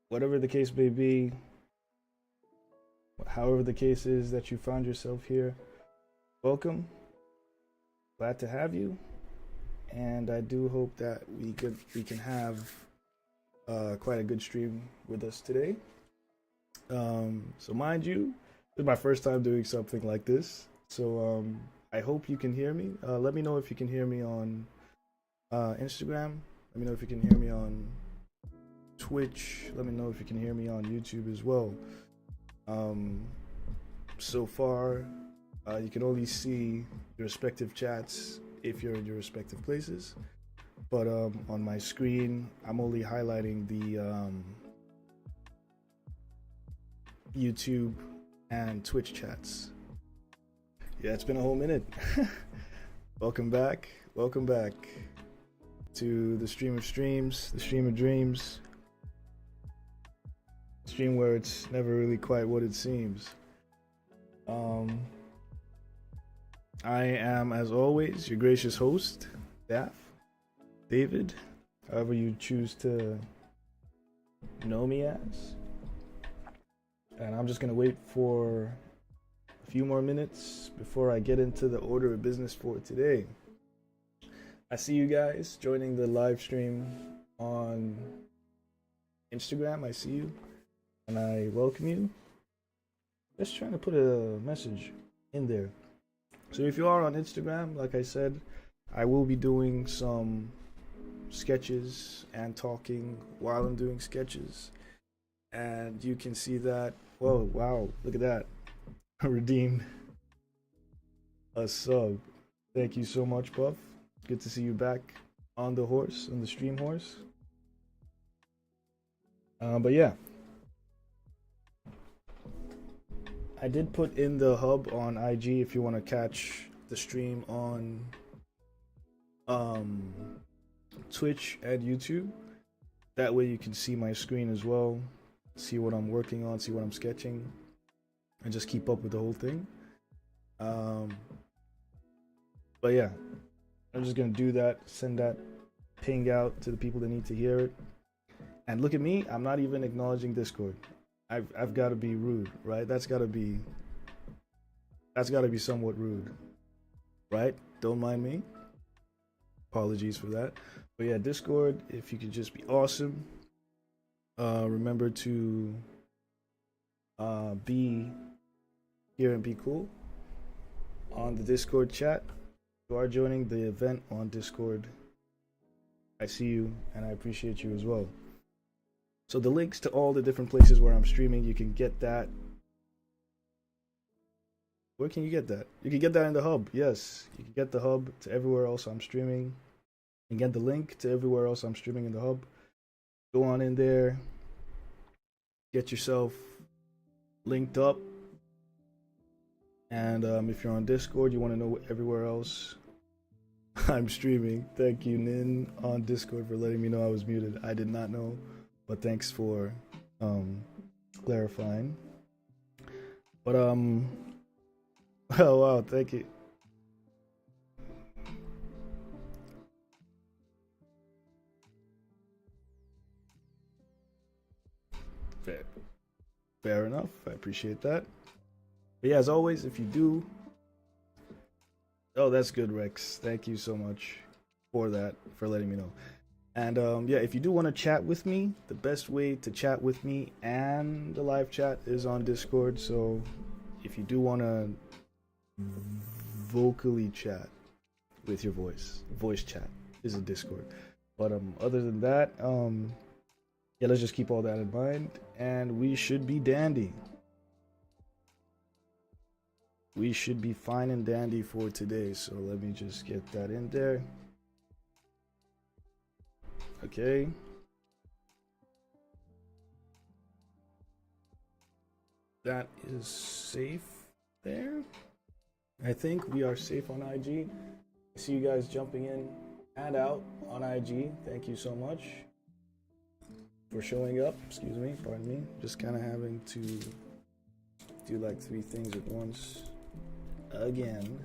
whatever the case may be, however the case is that you found yourself here, welcome. Glad to have you, and I do hope that we can have quite a good stream with us today. So mind you, this is my first time doing something like this, so I hope you can hear me. Let me know if you can hear me on Instagram. Let me know if you can hear me on Twitch. Let me know if you can hear me on YouTube as well. So far, you can only see your respective chats if you're in your respective places. But on my screen, I'm only highlighting the YouTube and Twitch chats. Yeah, it's been a whole minute. Welcome back. Welcome back to the stream of streams, the stream of dreams. Stream where it's never really quite what it seems. I am, as always, your gracious host, David, however you choose to know me as. And I'm just gonna wait for a few more minutes before I get into the order of business for today. I see you guys joining the live stream on Instagram. I see you. And I welcome you. Just trying to put a message in there. So if you are on Instagram, like I said, I will be doing some sketches and talking while I'm doing sketches. And you can see that. Whoa, wow, look at that. Redeemed a sub. Thank you so much, Puff. Good to see you back on the horse, on the stream horse. But yeah. I did put in the hub on IG if you want to catch the stream on Twitch and YouTube. That way you can see my screen as well, see what I'm working on, see what I'm sketching, and just keep up with the whole thing. But yeah, I'm just gonna do that, send that ping out to the people that need to hear it. And look at me, I'm not even acknowledging Discord. I've got to be rude, right? That's got to be somewhat rude, right? Don't mind me. Apologies for that. But yeah, Discord, if you could just be awesome. Remember to be here and be cool on the Discord chat. You are joining the event on Discord. I see you and I appreciate you as well. So the links to all the different places where I'm streaming, you can get that. Where can you get that? You can get that in the hub. Yes, you can get the hub to everywhere else I'm streaming. And get the link to everywhere else I'm streaming in the hub. Go on in there. Get yourself linked up. And if you're on Discord, you want to know everywhere else I'm streaming. Thank you, Nin, on Discord for letting me know I was muted. I did not know. But thanks for clarifying. But oh wow, thank you. Fair enough. I appreciate that. But yeah, as always, if you do, oh, that's good, Rex. Thank you so much for that, for letting me know. And yeah, if you do want to chat with me, the best way to chat with me and the live chat is on Discord. So if you do want to vocally chat with your voice chat is a Discord. But other than that, yeah, let's just keep all that in mind, and we should be dandy. We should be fine and dandy for today. So let me just get that in there. Okay. That is safe there. I think we are safe on IG. I see you guys jumping in and out on IG. Thank you so much for showing up. Excuse me, pardon me. Just kind of having to do like 3 things at once again.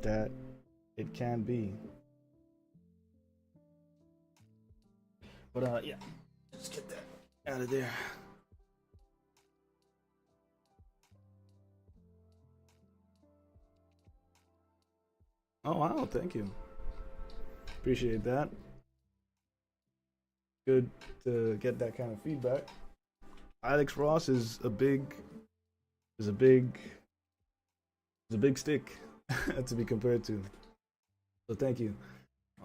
That it can be. But yeah, just get that out of there. Oh wow, thank you. Appreciate that. Good to get that kind of feedback. Alex Ross is a big is a big is a big stick to be compared to. So thank you.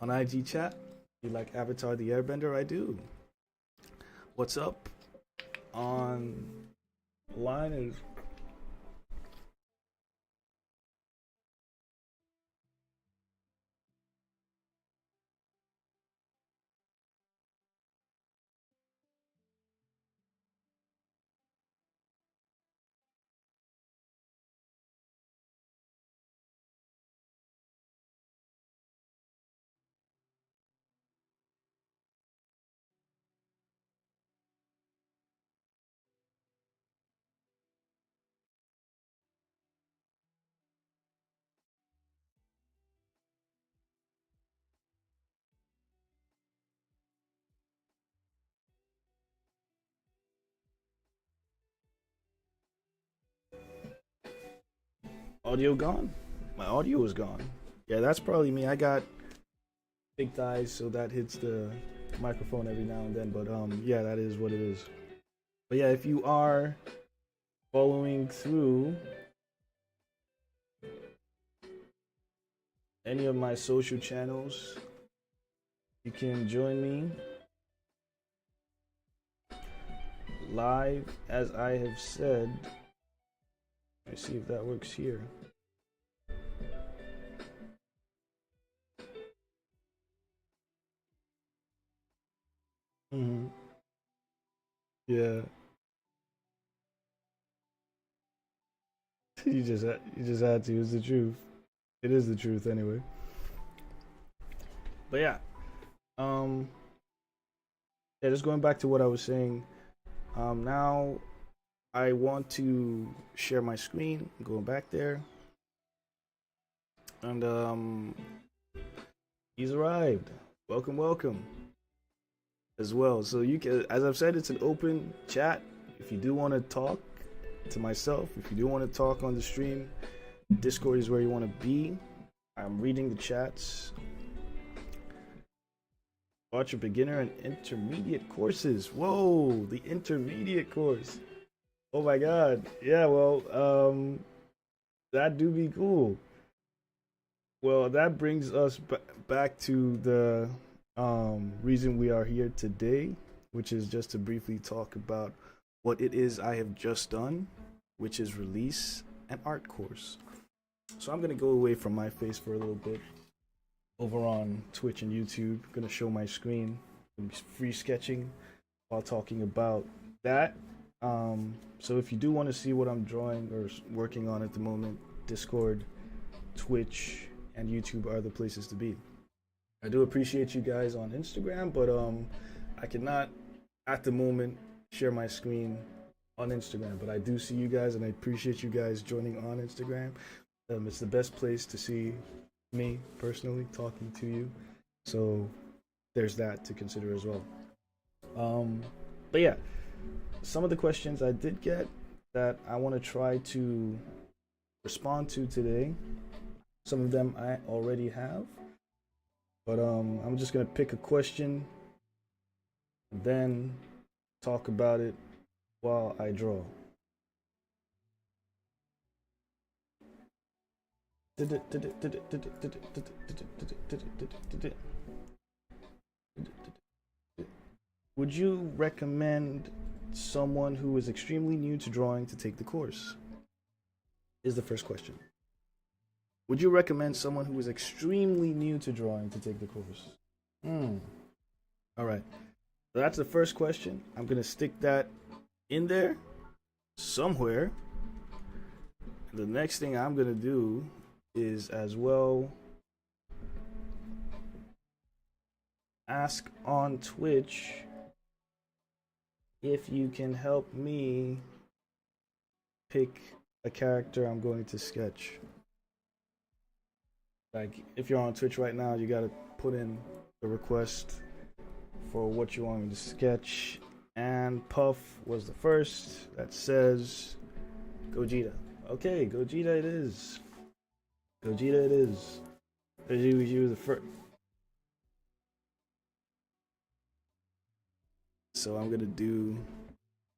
On IG chat, you like Avatar the Airbender? I do. What's up? On line is audio gone? My audio is gone. Yeah, that's probably me. I got big thighs, so that hits the microphone every now and then. But yeah, that is what it is. But yeah, if you are following through any of my social channels, you can join me live, as I have said. Let's see if that works here. Yeah. You just had to. It's the truth. It is the truth anyway. But yeah. Yeah, just going back to what I was saying. Now I want to share my screen. I'm going back there. And he's arrived. Welcome, welcome. As well. So you can, as I've said, it's an open chat. If you do want to talk to myself, if you do want to talk on the stream, Discord is where you want to be. I'm reading the chats. Watch your beginner and intermediate courses. Whoa, the intermediate course. Oh my god. Yeah, well, that do be cool. Well, that brings us back to the reason we are here today, which is just to briefly talk about what it is I have just done, which is release an art course. So I'm going to go away from my face for a little bit. Over on Twitch and YouTube, I'm going to show my screen, free sketching while talking about that. So if you do want to see what I'm drawing or working on at the moment, Discord, Twitch, and YouTube are the places to be. I do appreciate you guys on Instagram, but I cannot at the moment share my screen on Instagram, but I do see you guys, and I appreciate you guys joining on Instagram. It's the best place to see me personally talking to you, so there's that to consider as well. But yeah, some of the questions I did get that I want to try to respond to today. Some of them I already have, but I'm just gonna pick a question, then talk about it while I draw. Would you recommend someone who is extremely new to drawing to take the course? Is the first question. Would you recommend someone who is extremely new to drawing to take the course? All right. So that's the first question. I'm going to stick that in there somewhere. The next thing I'm going to do is as well ask on Twitch if you can help me pick a character I'm going to sketch. Like, if you're on Twitch right now, you gotta put in the request for what you want me to sketch, and Puff was the first that says Gogeta. Okay, Gogeta it is. Gogeta it is. She was the first. So I'm gonna do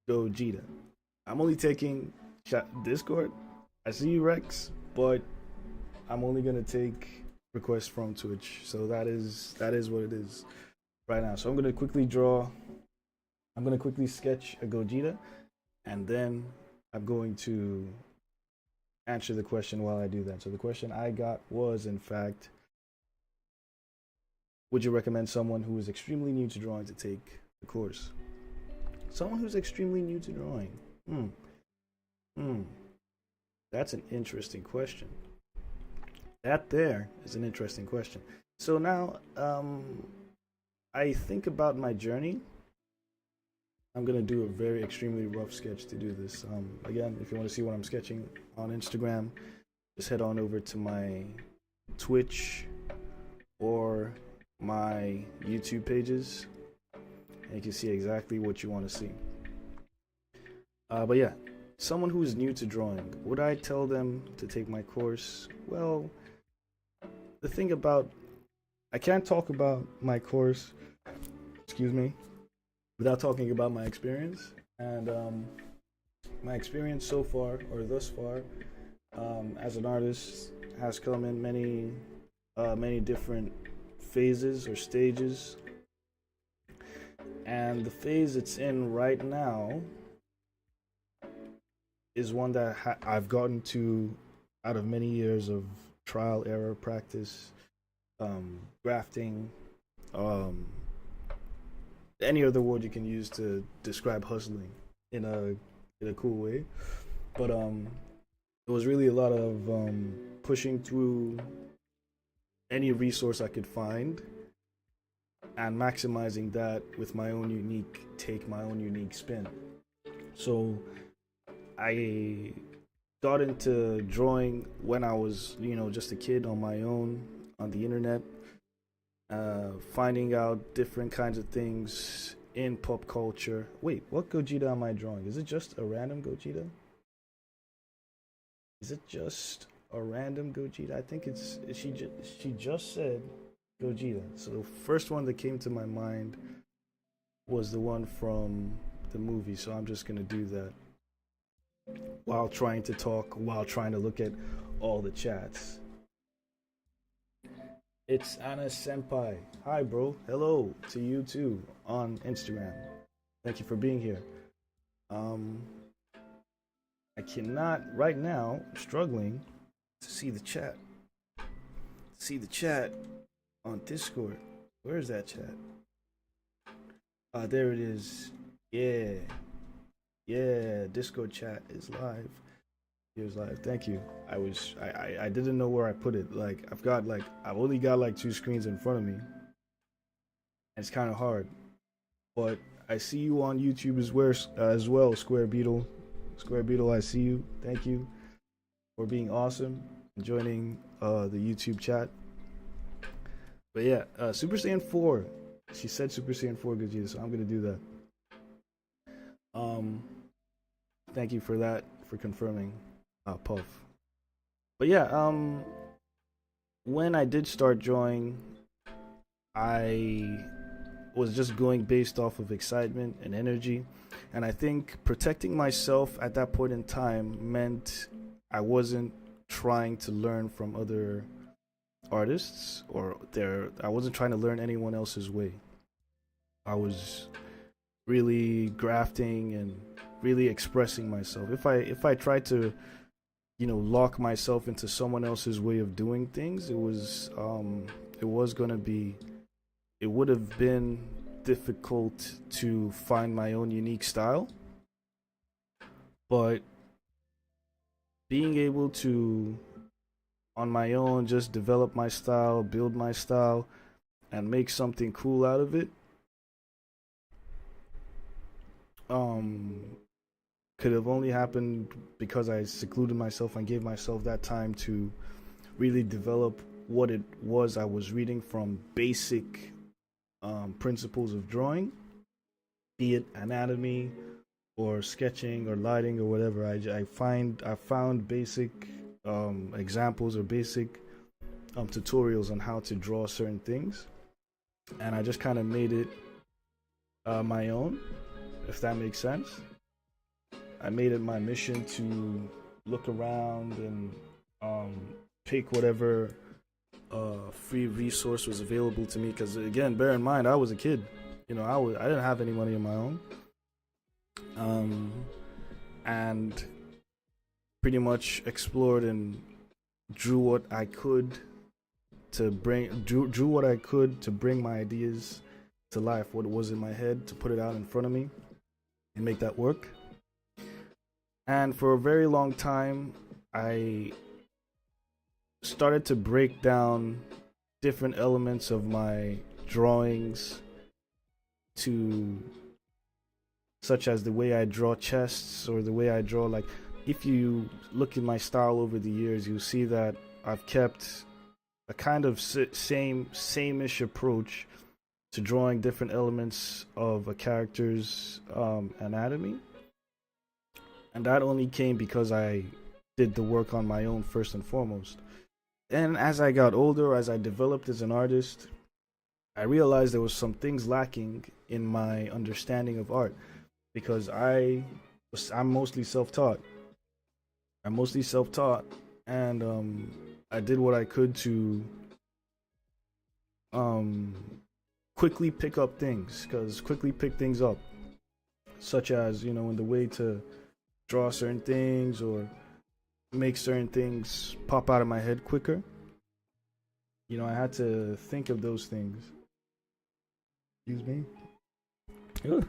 Gogeta. I'm only taking Discord. I see you, Rex, but I'm only gonna take requests from Twitch. So that is what it is right now. So I'm gonna quickly sketch a Gogeta, and then I'm going to answer the question while I do that. So the question I got was, in fact, would you recommend someone who is extremely new to drawing to take the course? Someone who's extremely new to drawing. That's an interesting question. That there is an interesting question. So now, I think about my journey. I'm gonna do a very extremely rough sketch to do this. Again, if you want to see what I'm sketching on Instagram, just head on over to my Twitch or my YouTube pages, and you can see exactly what you want to see. But yeah, someone who is new to drawing, would I tell them to take my course? Well, the thing about, I can't talk about my course, excuse me, without talking about my experience. And my experience so far, or thus far, as an artist, has come in many different phases or stages. And the phase it's in right now is one that I've gotten to out of many years of trial, error, practice, grafting, any other word you can use to describe hustling in a cool way. But it was really a lot of pushing through any resource I could find and maximizing that with my own unique take, my own unique spin. So I got into drawing when I was, just a kid on my own on the internet, finding out different kinds of things in pop culture. Wait, what Gogeta am I drawing? Is it just a random Gogeta? Is it just a random Gogeta? I think she just said Gogeta. So the first one that came to my mind was the one from the movie. So I'm just gonna do that while trying to talk, while trying to look at all the chats. It's Anna Senpai. Hi, bro. Hello to you too on Instagram. Thank you for being here. I cannot right now. I'm struggling to see the chat. On Discord. Where is that chat? There it is. Yeah. Discord chat is live. Here's live. Thank you. I didn't know where I put it. Like I've only got 2 screens in front of me. It's kind of hard. But I see you on YouTube as well, Square Beetle. Square Beetle, I see you. Thank you for being awesome and joining the YouTube chat. But yeah, Super Saiyan 4. She said Super Saiyan 4 Gogeta, so I'm gonna do that. Thank you for that, for confirming, Puff. But yeah, when I did start drawing, I was just going based off of excitement and energy. And I think protecting myself at that point in time meant I wasn't trying to learn from other artists, I wasn't trying to learn anyone else's way. I was really grafting and really expressing myself. If I tried to, lock myself into someone else's way of doing things, it would have been difficult to find my own unique style. But being able to, on my own, just develop my style, build my style, and make something cool out of it, could have only happened because I secluded myself and gave myself that time to really develop what it was I was reading from basic principles of drawing, be it anatomy or sketching or lighting or whatever. I found basic examples or basic tutorials on how to draw certain things, and I just kind of made it my own, if that makes sense. I made it my mission to look around and pick whatever free resource was available to me. Because again, bear in mind, I was a kid. You know, I didn't have any money of my own, and pretty much explored and drew what I could to bring my ideas to life. What was in my head, to put it out in front of me and make that work. And for a very long time, I started to break down different elements of my drawings, to such as the way I draw chests, or the way I draw, like, if you look at my style over the years, you'll see that I've kept a kind of same-ish approach to drawing different elements of a character's anatomy. And that only came because I did the work on my own first and foremost. And as I got older, as I developed as an artist, I realized there was some things lacking in my understanding of art, because I'm mostly self-taught. And I did what I could to quickly pick things up, such as, you know, in the way to draw certain things or make certain things pop out of my head quicker. You know, I had to think of those things. Excuse me. Ugh,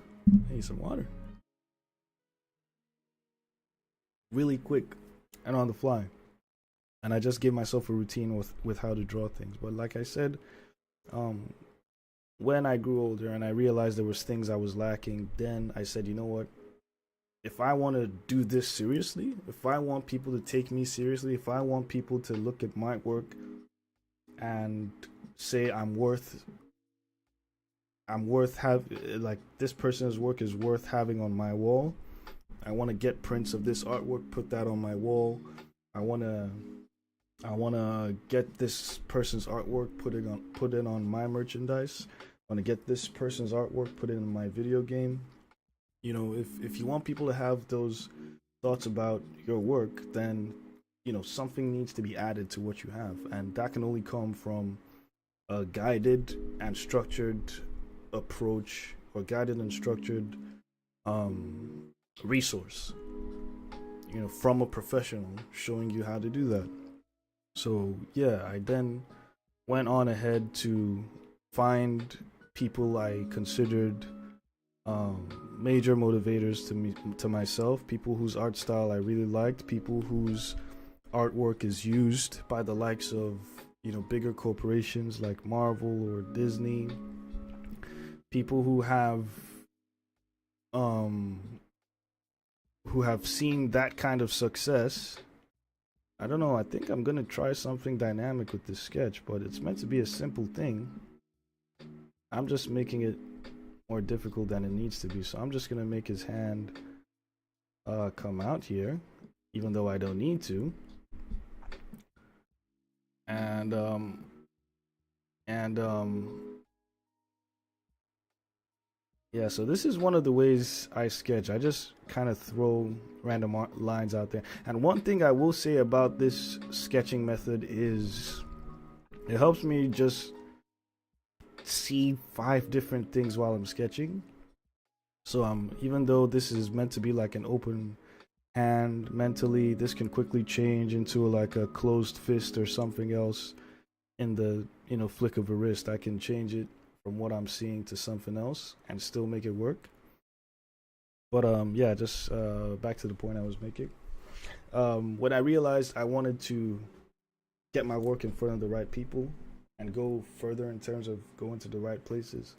I need some water. Really quick and on the fly. And I just gave myself a routine with how to draw things. But like I said, when I grew older and I realized there was things I was lacking, then I said, you know what? If I want to do this seriously, if I want people to take me seriously, if I want people to look at my work and say I'm worth like, this person's work is worth having on my wall. I want to get prints of this artwork, put that on my wall. I want to get this person's artwork, put it on my merchandise. I want to get this person's artwork, put it in my video game. You know, if you want people to have those thoughts about your work, then, you know, something needs to be added to what you have. And that can only come from a guided and structured approach, or guided and structured resource, you know, from a professional showing you how to do that. So yeah, I then went on ahead to find people I considered major motivators to myself, people whose art style I really liked, people whose artwork is used by the likes of, you know, bigger corporations like Marvel or Disney, people who have seen that kind of success. I don't know, I think I'm gonna try something dynamic with this sketch, but it's meant to be a simple thing. I'm just making it more difficult than it needs to be. So I'm just gonna make his hand come out here, even though I don't need to. And yeah, so this is one of the ways I sketch. I just kind of throw random lines out there. And one thing I will say about this sketching method is it helps me just see 5 different things while I'm sketching. So even though this is meant to be like an open hand mentally, this can quickly change into like a closed fist or something else in the, you know, flick of a wrist. I can change it from what I'm seeing to something else and still make it work. But yeah, just back to the point I was making. When I realized I wanted to get my work in front of the right people and go further in terms of going to the right places,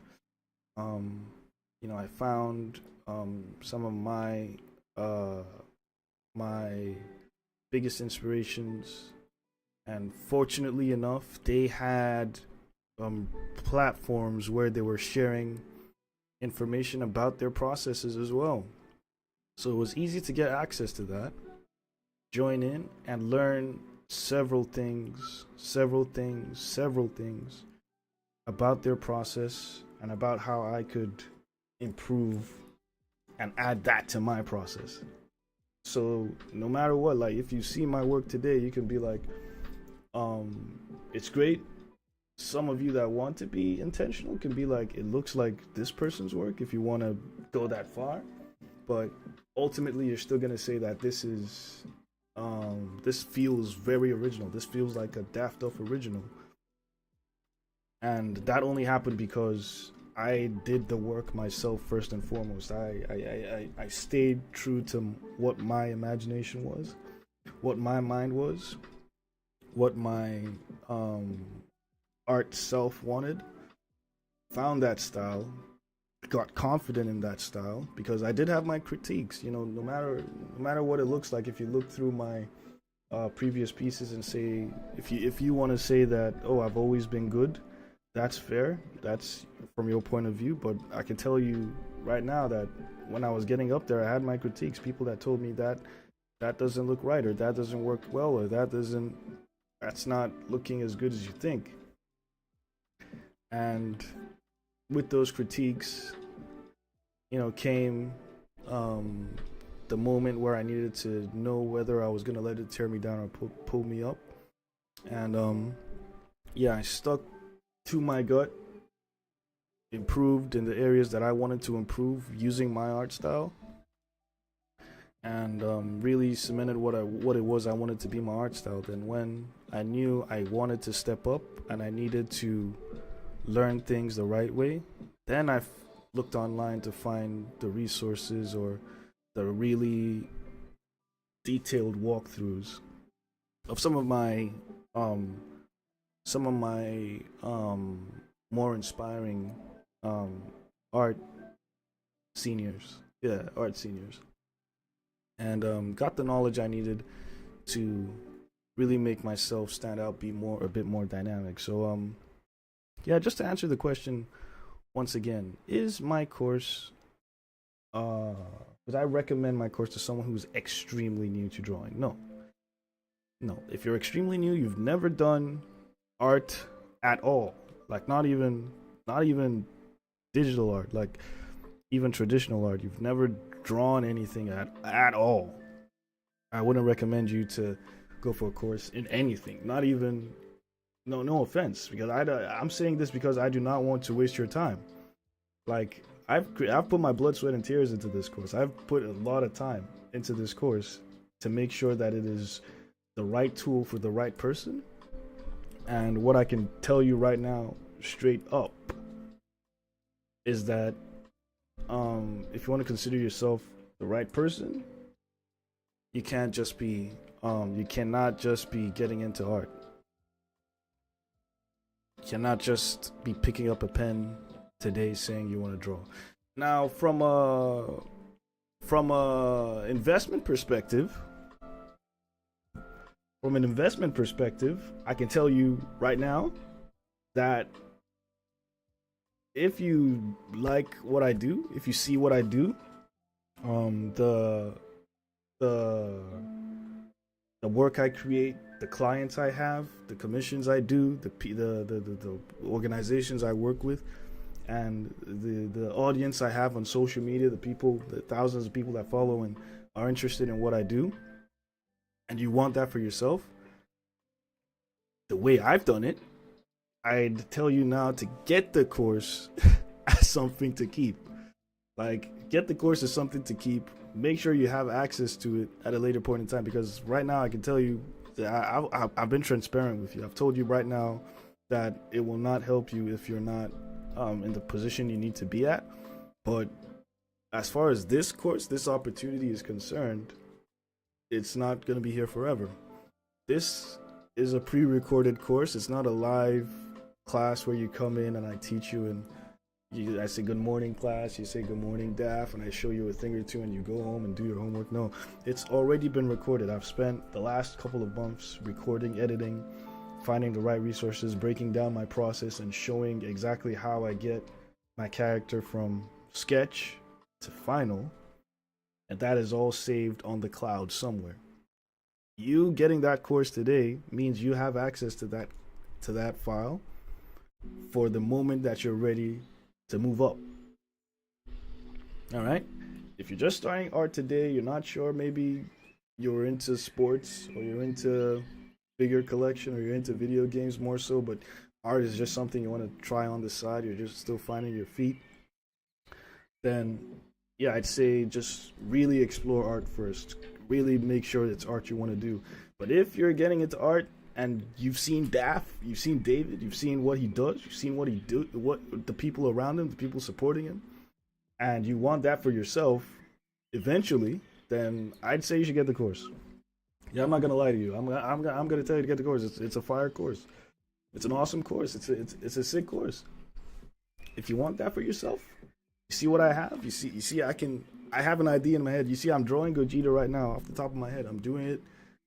you know, I found some of my my biggest inspirations, and fortunately enough, they had platforms where they were sharing information about their processes as well. So it was easy to get access to that, join in, and learn several things about their process and about how I could improve and add that to my process. So no matter what, like if you see my work today, you can be like, it's great. Some of you that want to be intentional can be like, it looks like this person's work if you want to go that far. But ultimately, you're still going to say that this is, this feels very original. This feels like a Daft Duff original. And that only happened because I did the work myself first and foremost. I stayed true to what my imagination was, what my mind was, what my art self wanted. Found that style, got confident in that style because I did have my critiques. You know, no matter what it looks like, if you look through my previous pieces and say, if you want to say that, oh, I've always been good, that's fair. That's from your point of view. But I can tell you right now that when I was getting up there, I had my critiques. People that told me that doesn't look right, or that doesn't work well, or that's not looking as good as you think. And with those critiques, you know, came the moment where I needed to know whether I was going to let it tear me down or pull me up. And yeah, I stuck to my gut, improved in the areas that I wanted to improve using my art style, and really cemented what it was I wanted to be my art style. Then when I knew I wanted to step up and I needed to learn things the right way, then I looked online to find the resources or the really detailed walkthroughs of some of my more inspiring art seniors, and got the knowledge I needed to really make myself stand out, be a bit more dynamic. So yeah, just to answer the question once again, is my course would I recommend my course to someone who's extremely new to drawing? No. If you're extremely new, you've never done art at all, like not even digital art, like even traditional art, you've never drawn anything at all, I wouldn't recommend you to go for a course in anything. Not even, no offense, because I'm saying this because I do not want to waste your time. Like I've put my blood, sweat, and tears into this course. I've put a lot of time into this course to make sure that it is the right tool for the right person. And what I can tell you right now, straight up, is that if you want to consider yourself the right person, you cannot just be getting into art. You cannot just be picking up a pen today saying you want to draw. Now, from a investment perspective, I can tell you right now that if you like what I do, if you see what I do, the work I create, the clients I have, the commissions I do, the organizations I work with, and the audience I have on social media, the thousands of people that follow and are interested in what I do, and you want that for yourself, the way I've done it, I'd tell you now to get the course as something to keep. Like, get the course as something to keep. Make sure you have access to it at a later point in time, because right now I can tell you that I've been transparent with you. I've told you right now that it will not help you if you're not in the position you need to be at. But as far as this course, this opportunity is concerned, it's not going to be here forever. This is a pre-recorded course. It's not a live class where you come in and I teach you and I say good morning class, you say good morning DAF, and I show you a thing or two and you go home and do your homework. No, it's already been recorded. I've spent the last couple of months recording, editing, finding the right resources, breaking down my process, and showing exactly how I get my character from sketch to final. And that is all saved on the cloud somewhere. You getting that course today means you have access to that file for the moment that you're ready to move up. All right. If you're just starting art today, you're not sure, maybe you're into sports or you're into figure collection or you're into video games more so, but art is just something you want to try on the side, you're just still finding your feet, then yeah, I'd say just really explore art first. Really make sure it's art you want to do. But if you're getting into art and you've seen Daff, you've seen David, you've seen what he does, you've seen what he do, what the people around him, the people supporting him, and you want that for yourself eventually, then I'd say you should get the course. Yeah, I'm not gonna lie to you. I'm gonna tell you to get the course. It's a fire course. It's an awesome course. It's a sick course. If you want that for yourself, you see what I have. You see I have an idea in my head. You see I'm drawing Gogeta right now off the top of my head. I'm doing it.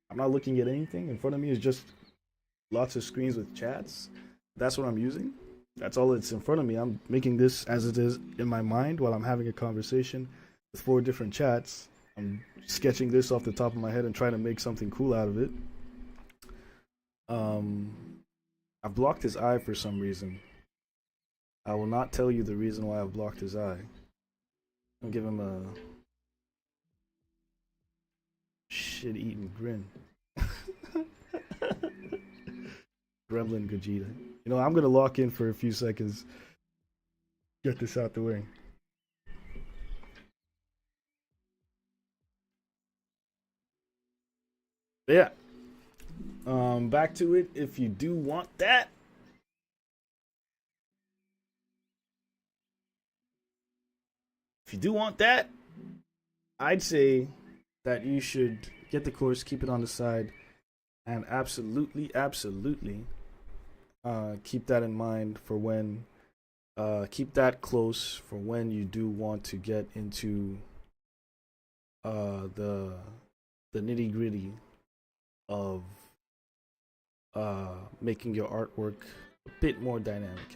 I'm not looking at anything in front of me. It's just lots of screens with chats. That's what I'm using. That's all that's in front of me. I'm making this as it is in my mind while I'm having a conversation with 4 different chats. I'm sketching this off the top of my head and trying to make something cool out of it. I've blocked his eye for some reason. I will not tell you the reason why I've blocked his eye. I'll give him a shit-eating grin. Gremlin Gogeta. You know, I'm gonna lock in for a few seconds. Get this out the way. Yeah. Back to it. If you do want that, I'd say that you should get the course, keep it on the side, and absolutely keep that in mind for when, keep that close for when you do want to get into the nitty gritty of making your artwork a bit more dynamic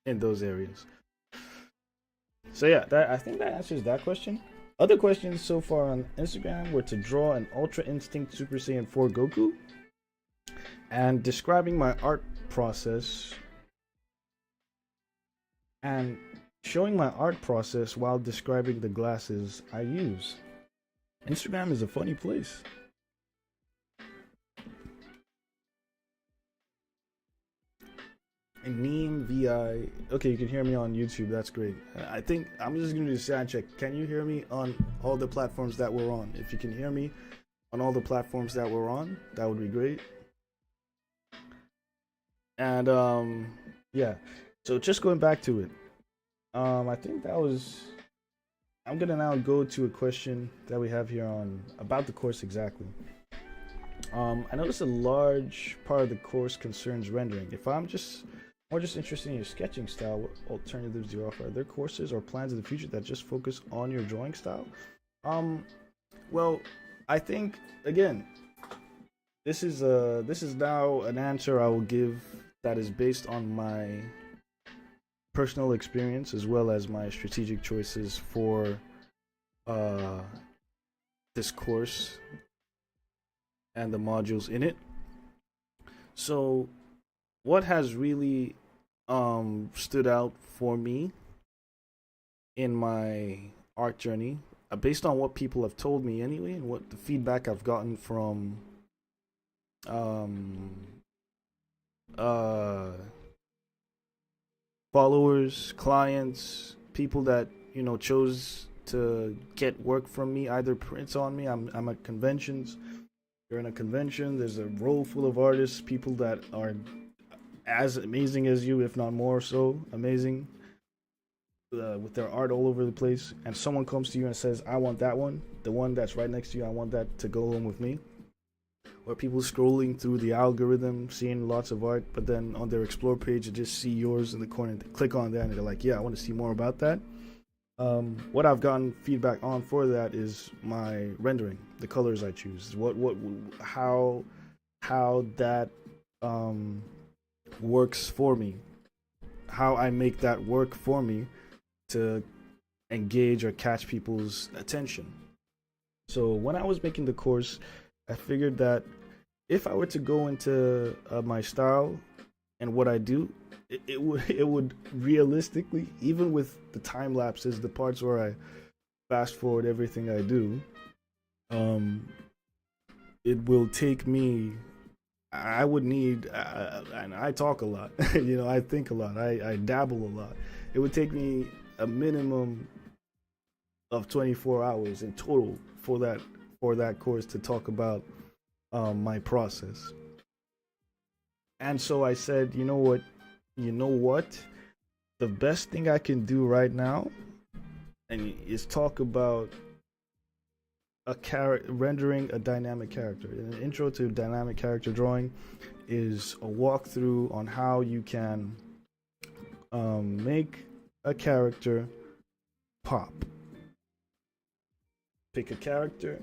in those areas. So yeah, I think that answers that question. Other questions so far on Instagram were to draw an Ultra Instinct Super Saiyan 4 Goku and describing my art process and showing my art process while describing the glasses I use. Instagram is a funny place. And Neem VI. Okay, you can hear me on YouTube. That's great. I think I'm just going to do a sound check. Can you hear me on all the platforms that we're on? If you can hear me on all the platforms that we're on, that would be great. And yeah. So just going back to it. I think that was. I'm gonna now go to a question that we have here on about the course exactly. I noticed a large part of the course concerns rendering. If I'm just interested in your sketching style, what alternatives do you offer? Are there courses or plans in the future that just focus on your drawing style? Well, I think again, this is now an answer I will give that is based on my personal experience as well as my strategic choices for this course and the modules in it. So what has really stood out for me in my art journey, based on what people have told me anyway, and what the feedback I've gotten from followers, clients, people that chose to get work from me, either prints on me. I'm at conventions. You're in a convention, there's a row full of artists, people that are as amazing as you, if not more so amazing, with their art all over the place, and someone comes to you and says, I want that one, the one that's right next to you, I want that to go home with me. Or people scrolling through the algorithm, seeing lots of art, but then on their explore page, they just see yours in the corner, they click on that, and they're like, yeah, I want to see more about that. What I've gotten feedback on for that is my rendering, the colors I choose, how that works for me, how I make that work for me to engage or catch people's attention. So when I was making the course, I figured that if I were to go into my style and what I do, it would realistically, even with the time lapses, the parts where I fast forward everything I do, it will take me. I would need, and I talk a lot. I think a lot. I dabble a lot. It would take me a minimum of 24 hours in total for that course to talk about my process. And so I said, you know what? The best thing I can do right now is talk about rendering a dynamic character. An intro to dynamic character drawing is a walkthrough on how you can make a character pop. Pick a character,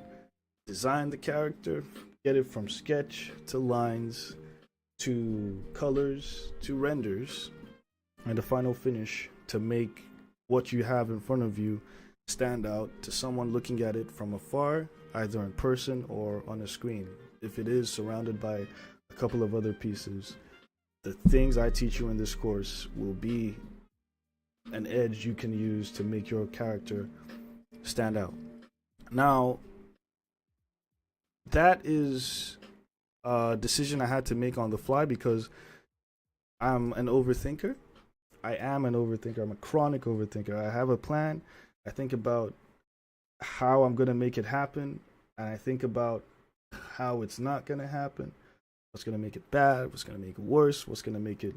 design the character, get it from sketch to lines to colors to renders, and the final finish to make what you have in front of you stand out to someone looking at it from afar, either in person or on a screen. If it is surrounded by a couple of other pieces, the things I teach you in this course will be an edge you can use to make your character stand out. Now, that is a decision I had to make on the fly because I'm an overthinker. I am an overthinker. I'm a chronic overthinker. I have a plan. I think about how I'm going to make it happen, and I think about how it's not going to happen, what's going to make it bad, what's going to make it worse, what's going to make it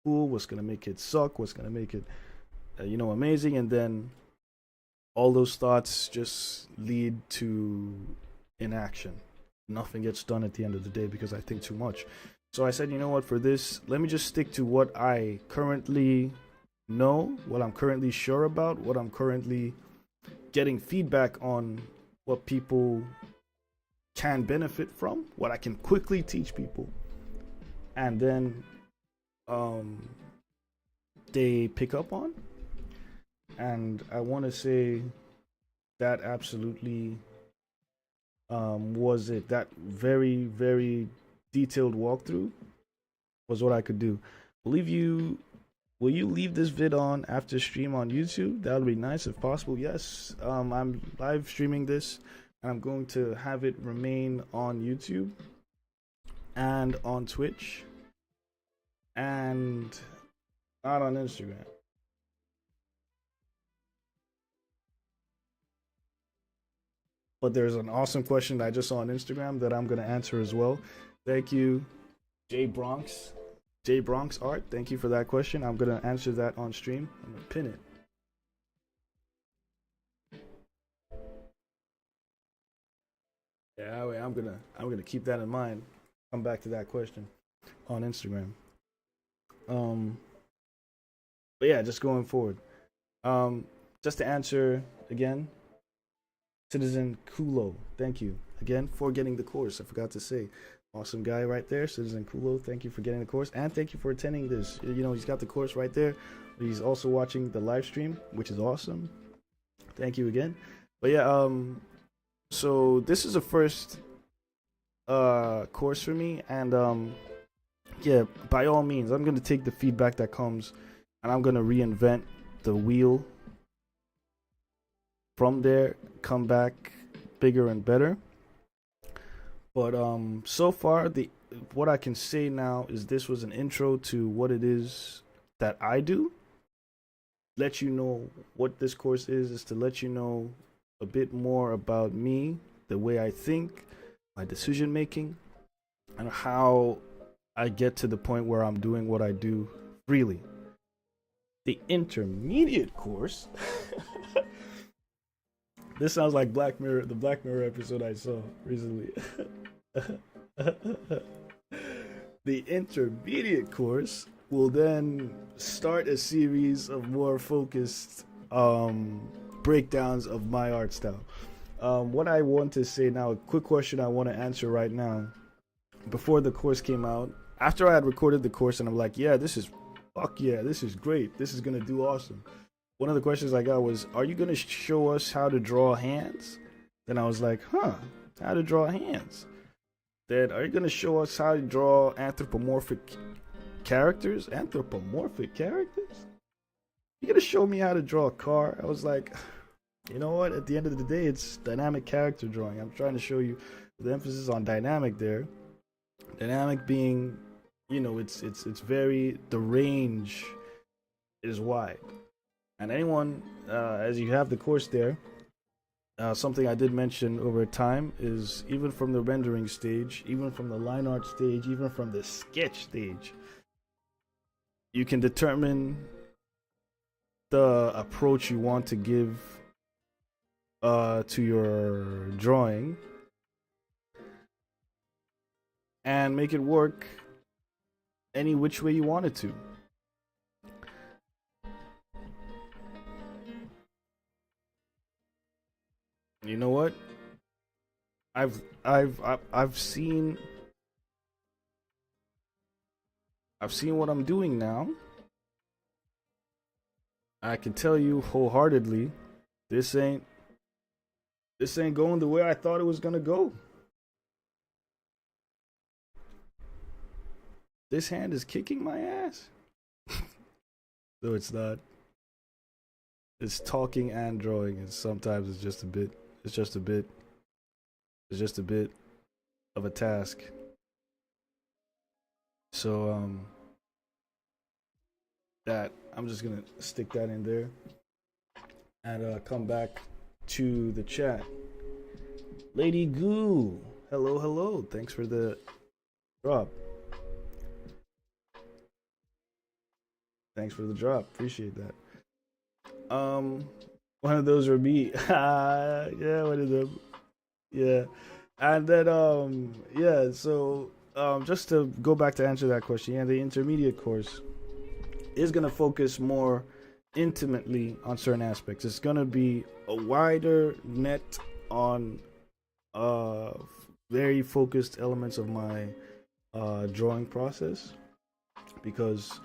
cool, what's going to make it suck, what's going to make it, amazing, and then all those thoughts just lead to inaction. Nothing gets done at the end of the day because I think too much. So I said, you know what, for this, let me just stick to what I currently know, what I'm currently sure about, what I'm currently getting feedback on, what people can benefit from, what I can quickly teach people, and then they pick up on. And I want to say that absolutely was it. That very, very detailed walkthrough was what I could do. Will you leave this vid on after stream on YouTube? That would be nice if possible. Yes, I'm live streaming this, and I'm going to have it remain on YouTube and on Twitch and not on Instagram. But there's an awesome question that I just saw on Instagram that I'm going to answer as well. Thank you, J Bronx Art. Thank you for that question. I'm going to answer that on stream. I'm going to pin it. Yeah, I'm gonna keep that in mind. Come back to that question on Instagram. But yeah, just going forward. Just to answer again, Citizen Kulo, thank you again for getting the course. I forgot to say, awesome guy right there, Citizen Kulo. Thank you for getting the course, and thank you for attending this. He's got the course right there. He's also watching the live stream, which is awesome. Thank you again. But yeah, so this is a first course for me, and yeah, by all means, I'm gonna take the feedback that comes, and I'm gonna reinvent the wheel from there, come back bigger and better. But so far, what I can say now is this was an intro to what it is that I do. Let you know what this course is to let you know a bit more about me, the way I think, my decision making, and how I get to the point where I'm doing what I do freely. The intermediate course this sounds like Black Mirror, the Black Mirror episode I saw recently. The intermediate course will then start a series of more focused breakdowns of my art style. What I want to say now, a quick question I want to answer right now. Before the course came out, after I had recorded the course and I'm like, yeah, this is great. This is gonna do awesome. One of the questions I got was, are you gonna show us how to draw hands? Then I was like, how to draw hands? Then are you gonna show us how to draw anthropomorphic characters? Anthropomorphic characters? You're gonna show me how to draw a car? I was like, you know what? At the end of the day, it's dynamic character drawing. I'm trying to show you the emphasis on dynamic there. Dynamic being, it's very, the range is wide. And anyone, as you have the course there, something I did mention over time is even from the rendering stage, even from the line art stage, even from the sketch stage, you can determine the approach you want to give to your drawing and make it work any which way you want it to. You know what? I've seen what I'm doing now. I can tell you wholeheartedly, this ain't going the way I thought it was gonna go. This hand is kicking my ass. No, it's not. It's talking and drawing, and sometimes it's just a bit of a task. So that I'm just gonna stick that in there and come back to the chat. Lady Goo, hello, thanks for the drop. Appreciate that. One of those are me. Yeah, one of them. Yeah. And then yeah, so just to go back to answer that question, yeah, the intermediate course is gonna focus more intimately on certain aspects. It's gonna be a wider net on very focused elements of my drawing process, because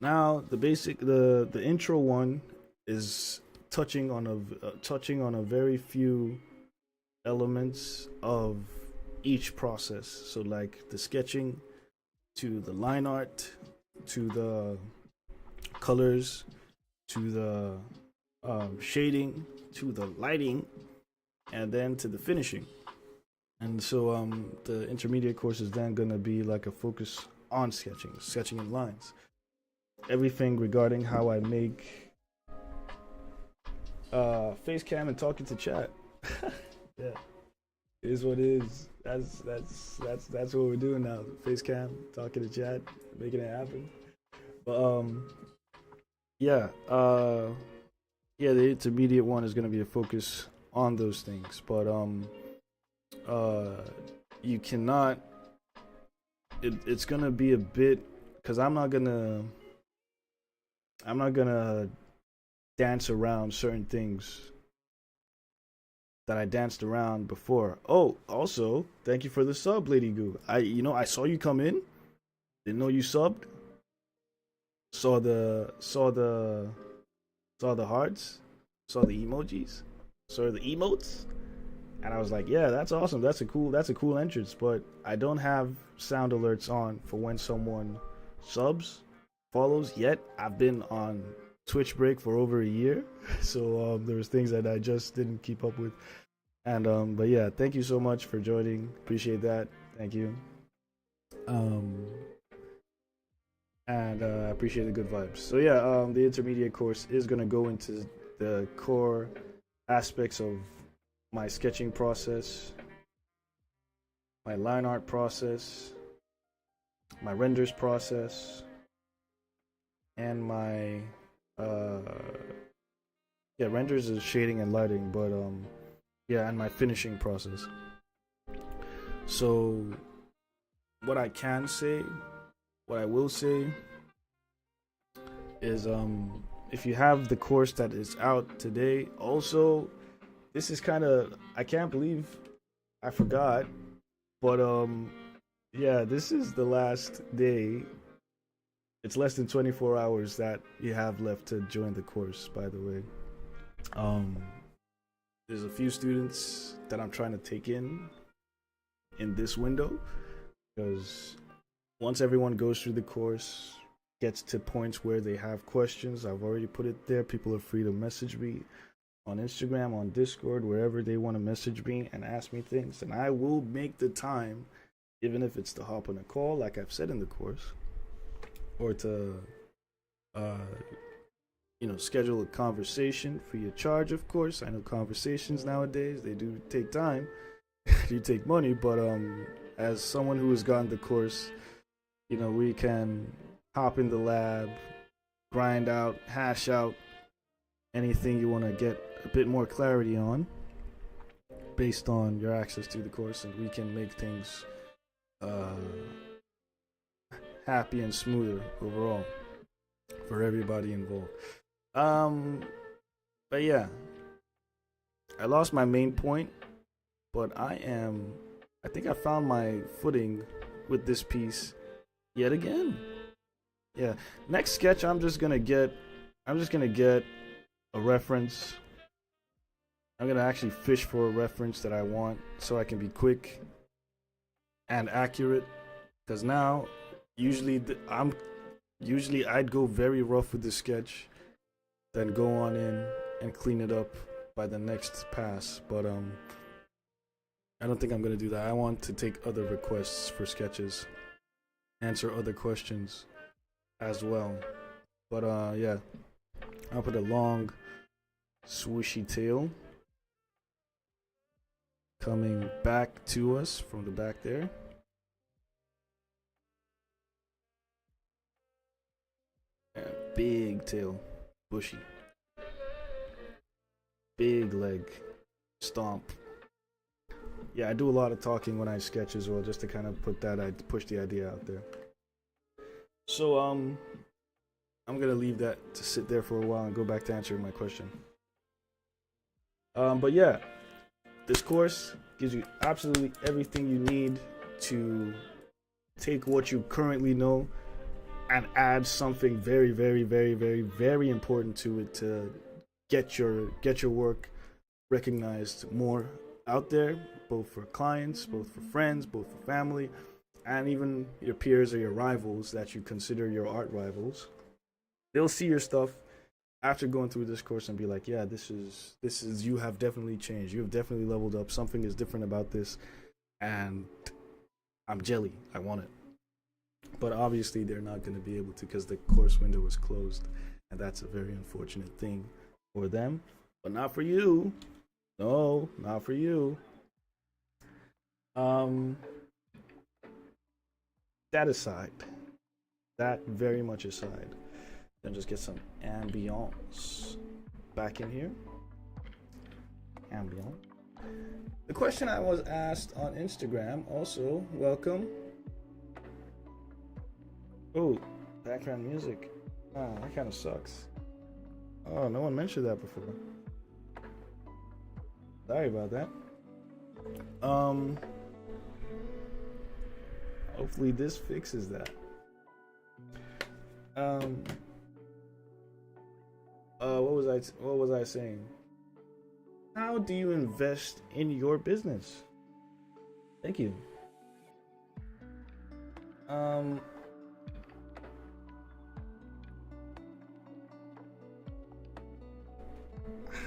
now the intro one is touching on a very few elements of each process. So like the sketching, to the line art, to the colors, to the shading, to the lighting, and then to the finishing. And so the intermediate course is then gonna be like a focus on sketching in lines. Everything regarding how I make face cam and talking to chat. Yeah, it is what it is. That's what we're doing now. Face cam, talking to chat, making it happen. But yeah, the intermediate one is gonna be a focus on those things. But you cannot. It's gonna be a bit, because I'm not gonna dance around certain things that I danced around before. Oh, also, thank you for the sub, Lady Goo. I saw you come in. Didn't know you subbed. Saw the hearts, saw the emojis, saw the emotes, and I was like, yeah, that's awesome. That's a cool entrance. But I don't have sound alerts on for when someone subs, follows yet. I've been on Twitch break for over a year, so there was things that I just didn't keep up with. And but yeah, thank you so much for joining. Appreciate that. Thank you. And I appreciate the good vibes. So yeah, the intermediate course is gonna go into the core aspects of my sketching process, my line art process, my renders process, and my renders is shading and lighting, but yeah, and my finishing process. So what I will say is if you have the course that is out today, also, this is kind of, I can't believe I forgot, but Yeah, this is the last day. It's less than 24 hours that you have left to join the course, by the way. Um, there's a few students that I'm trying to take in this window, because once everyone goes through the course, gets to points where they have questions, I've already put it there. People are free to message me on Instagram, on Discord, wherever they want to message me and ask me things, and I will make the time, even if it's to hop on a call, like I've said in the course, or to schedule a conversation free of charge. Of course, I know conversations nowadays, they do take time, do take money, but as someone who has gotten the course, we can hop in the lab, grind out, hash out anything you want to get a bit more clarity on based on your access to the course, and we can make things happy and smoother overall for everybody involved. But yeah, I lost my main point, but I think I found my footing with this piece yet again. Yeah, next sketch I'm just gonna get a reference. I'm gonna actually fish for a reference that I want, so I can be quick and accurate, because now usually I'd go very rough with the sketch, then go on in and clean it up by the next pass. But I don't think I'm gonna do that. I want to take other requests for sketches, answer other questions as well. But yeah, I'll put a long swooshy tail coming back to us from the back there. And big tail, bushy. Big leg, stomp. Yeah, I do a lot of talking when I sketch as well, just to kind of push the idea out there. So I'm gonna leave that to sit there for a while and go back to answering my question. But yeah, this course gives you absolutely everything you need to take what you currently know and add something very, very, very, very, very important to it to get your work recognized more out there, both for clients, both for friends, both for family, and even your peers or your rivals that you consider your art rivals. They'll see your stuff after going through this course and be like, yeah, this is you have definitely changed. You have definitely leveled up. Something is different about this, and I'm jelly. I want it. But obviously they're not going to be able to, because the course window is closed, and that's a very unfortunate thing for them, but not for you. No, not for you. That aside, that very much aside, then just get some ambiance back in here. Ambiance. The question I was asked on Instagram also, welcome. Oh, background music. Ah, that kind of sucks. Oh, no one mentioned that before. Sorry about that. Hopefully this fixes that. What was I saying? How do you invest in your business? Thank you.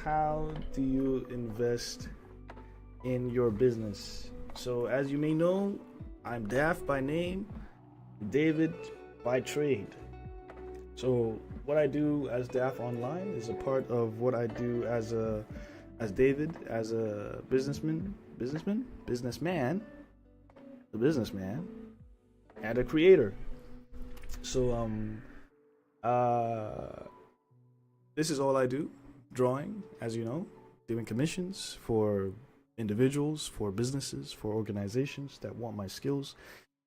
How do you invest in your business? So, as you may know, I'm Daft by name, David by trade. So, what I do as Daft Online is a part of what I do as David, as a businessman, and a creator. So, this is all I do. Drawing, as you know, doing commissions for individuals, for businesses, for organizations that want my skills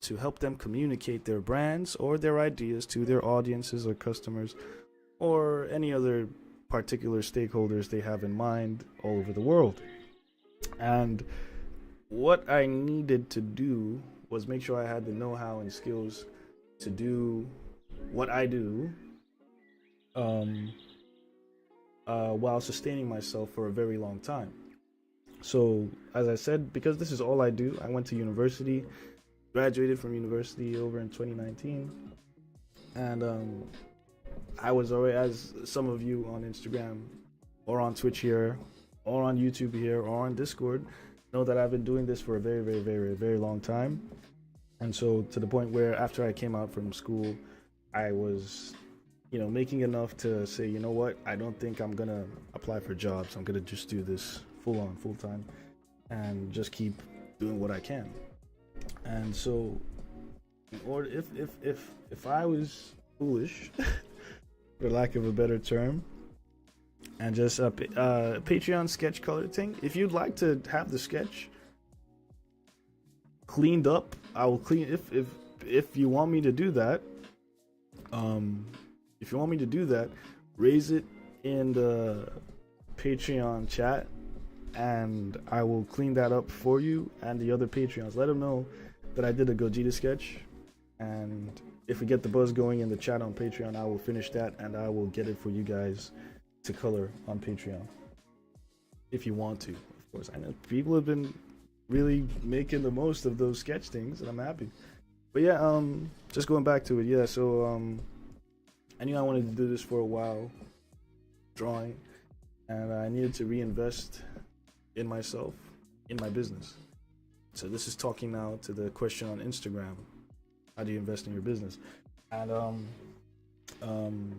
to help them communicate their brands or their ideas to their audiences or customers or any other particular stakeholders they have in mind all over the world. And what I needed to do was make sure I had the know-how and skills to do what I do, while sustaining myself for a very long time. So, as I said, because this is all I do, I went to university, graduated from university over in 2019, and I was already, as some of you on Instagram or on Twitch here, or on YouTube here, or on Discord, know that I've been doing this for a very, very, very, very long time. And so, to the point where after I came out from school, I was, making enough to say, you know what, I don't think I'm gonna apply for jobs. I'm gonna just do this full time, and just keep doing what I can. And so, or if I was foolish, for lack of a better term, and just a Patreon sketch color thing, if you'd like to have the sketch cleaned up, I will clean. If you want me to do that, raise it in the Patreon chat, and I will clean that up for you and the other Patreons. Let them know that I did a Gogeta sketch, and if we get the buzz going in the chat on Patreon, I will finish that and I will get it for you guys to color on Patreon, if you want to. Of course, I know people have been really making the most of those sketch things, and I'm happy. But yeah, just going back to it, yeah. So I knew I wanted to do this for a while, drawing, and I needed to reinvest in myself, in my business. So this is talking now to the question on Instagram: how do you invest in your business? And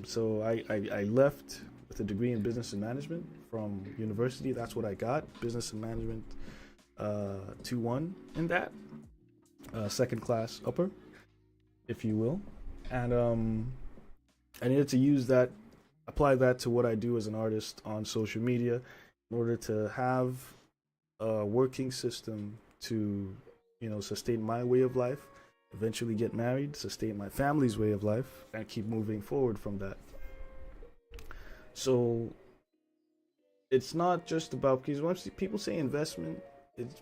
so I left with a degree in business and management from university. That's what I got, business and management, 2-1 in that, second class upper, if you will. And I needed to use that, apply that to what I do as an artist on social media, in order to have a working system to, sustain my way of life, eventually get married, sustain my family's way of life, and keep moving forward from that. So it's not just about, because when people say investment,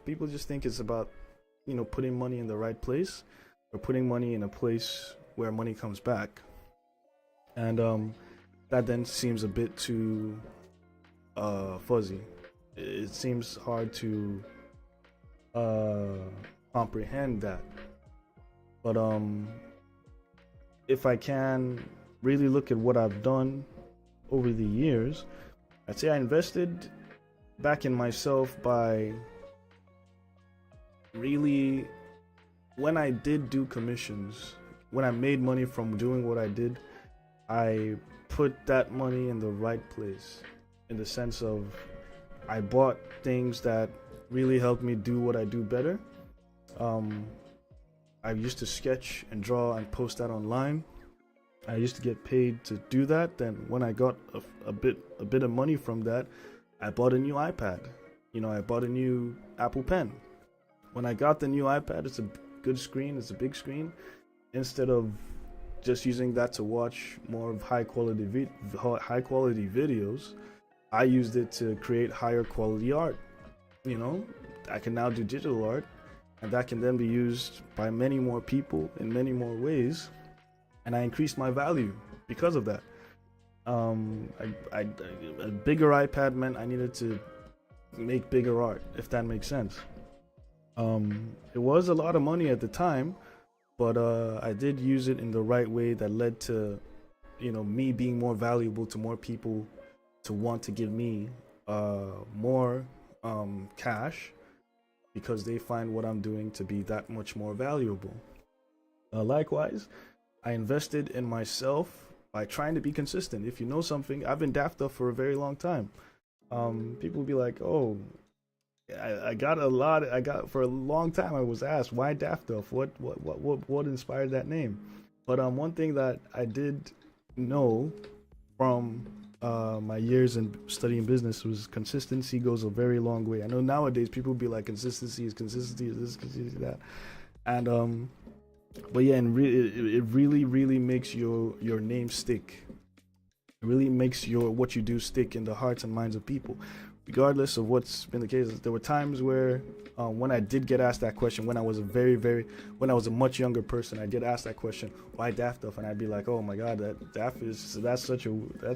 people just think it's about, putting money in the right place, or putting money in a place where money comes back. And that then seems a bit too fuzzy. It seems hard to comprehend that. But if I can really look at what I've done over the years, I'd say I invested back in myself by really, when I did do commissions, when I made money from doing what I did, I put that money in the right place, in the sense of I bought things that really helped me do what I do better. I used to sketch and draw and post that online. I used to get paid to do that. Then when I got a bit of money from that, I bought a new iPad. I bought a new Apple Pen. When I got the new iPad, it's a good screen, it's a big screen. Instead of just using that to watch more of high quality videos, I used it to create higher quality art. I can now do digital art, and that can then be used by many more people in many more ways, and I increased my value because of that. A bigger iPad meant I needed to make bigger art, if that makes sense. It was a lot of money at the time, but I did use it in the right way that led to, me being more valuable to more people, to want to give me more cash, because they find what I'm doing to be that much more valuable. Likewise, I invested in myself by trying to be consistent. If you know something, I've been daft up for a very long time. People will be like, oh, I got for a long time I was asked, why Daft Duff? What inspired that name? But one thing that I did know from my years in studying business was consistency goes a very long way. I know nowadays people be like, consistency is this, consistency that, and but yeah, and it really makes your name stick. It really makes what you do stick in the hearts and minds of people. regardless of what's been the case, there were times where when I did get asked that question, when I was when I was a much younger person, I get asked that question, why Daft Duff? And I'd be like, oh my God, that's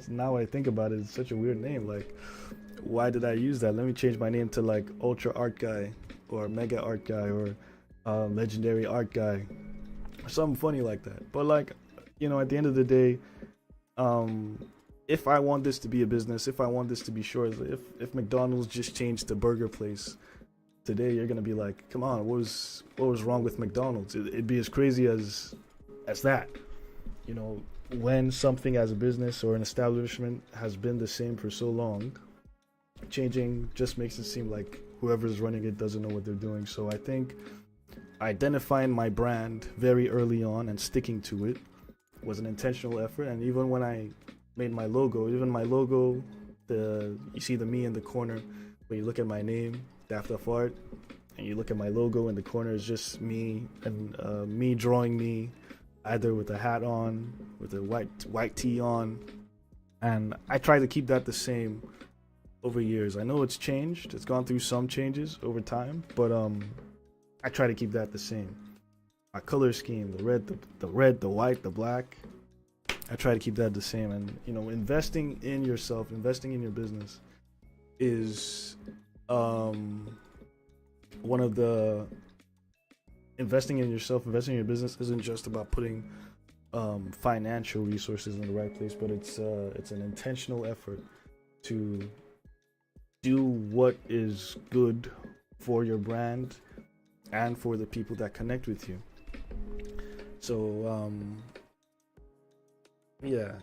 now I think about it, it's such a weird name. Like, why did I use that? Let me change my name to like Ultra Art Guy or Mega Art Guy or Legendary Art Guy or something funny like that. But like, at the end of the day, if I want this to be a business, if I want this to be sure, if McDonald's just changed to Burger Place today, you're gonna be like, come on, what was wrong with McDonald's? It'd be as crazy as that. When something as a business or an establishment has been the same for so long, changing just makes it seem like whoever's running it doesn't know what they're doing. So I think identifying my brand very early on and sticking to it was an intentional effort. And even when I made my logo, you see the me in the corner, when you look at my name, Daft Duff Art, and you look at my logo in the corner, it's just me and me drawing me either with a hat on, with a white tee on, and I try to keep that the same over years. I know it's changed, it's gone through some changes over time, but I try to keep that the same. My color scheme, the red, the white, the black, I try to keep that the same. And investing in yourself, investing in your business is one of the investing in yourself, investing in your business isn't just about putting financial resources in the right place, but it's an intentional effort to do what is good for your brand and for the people that connect with you. So yeah,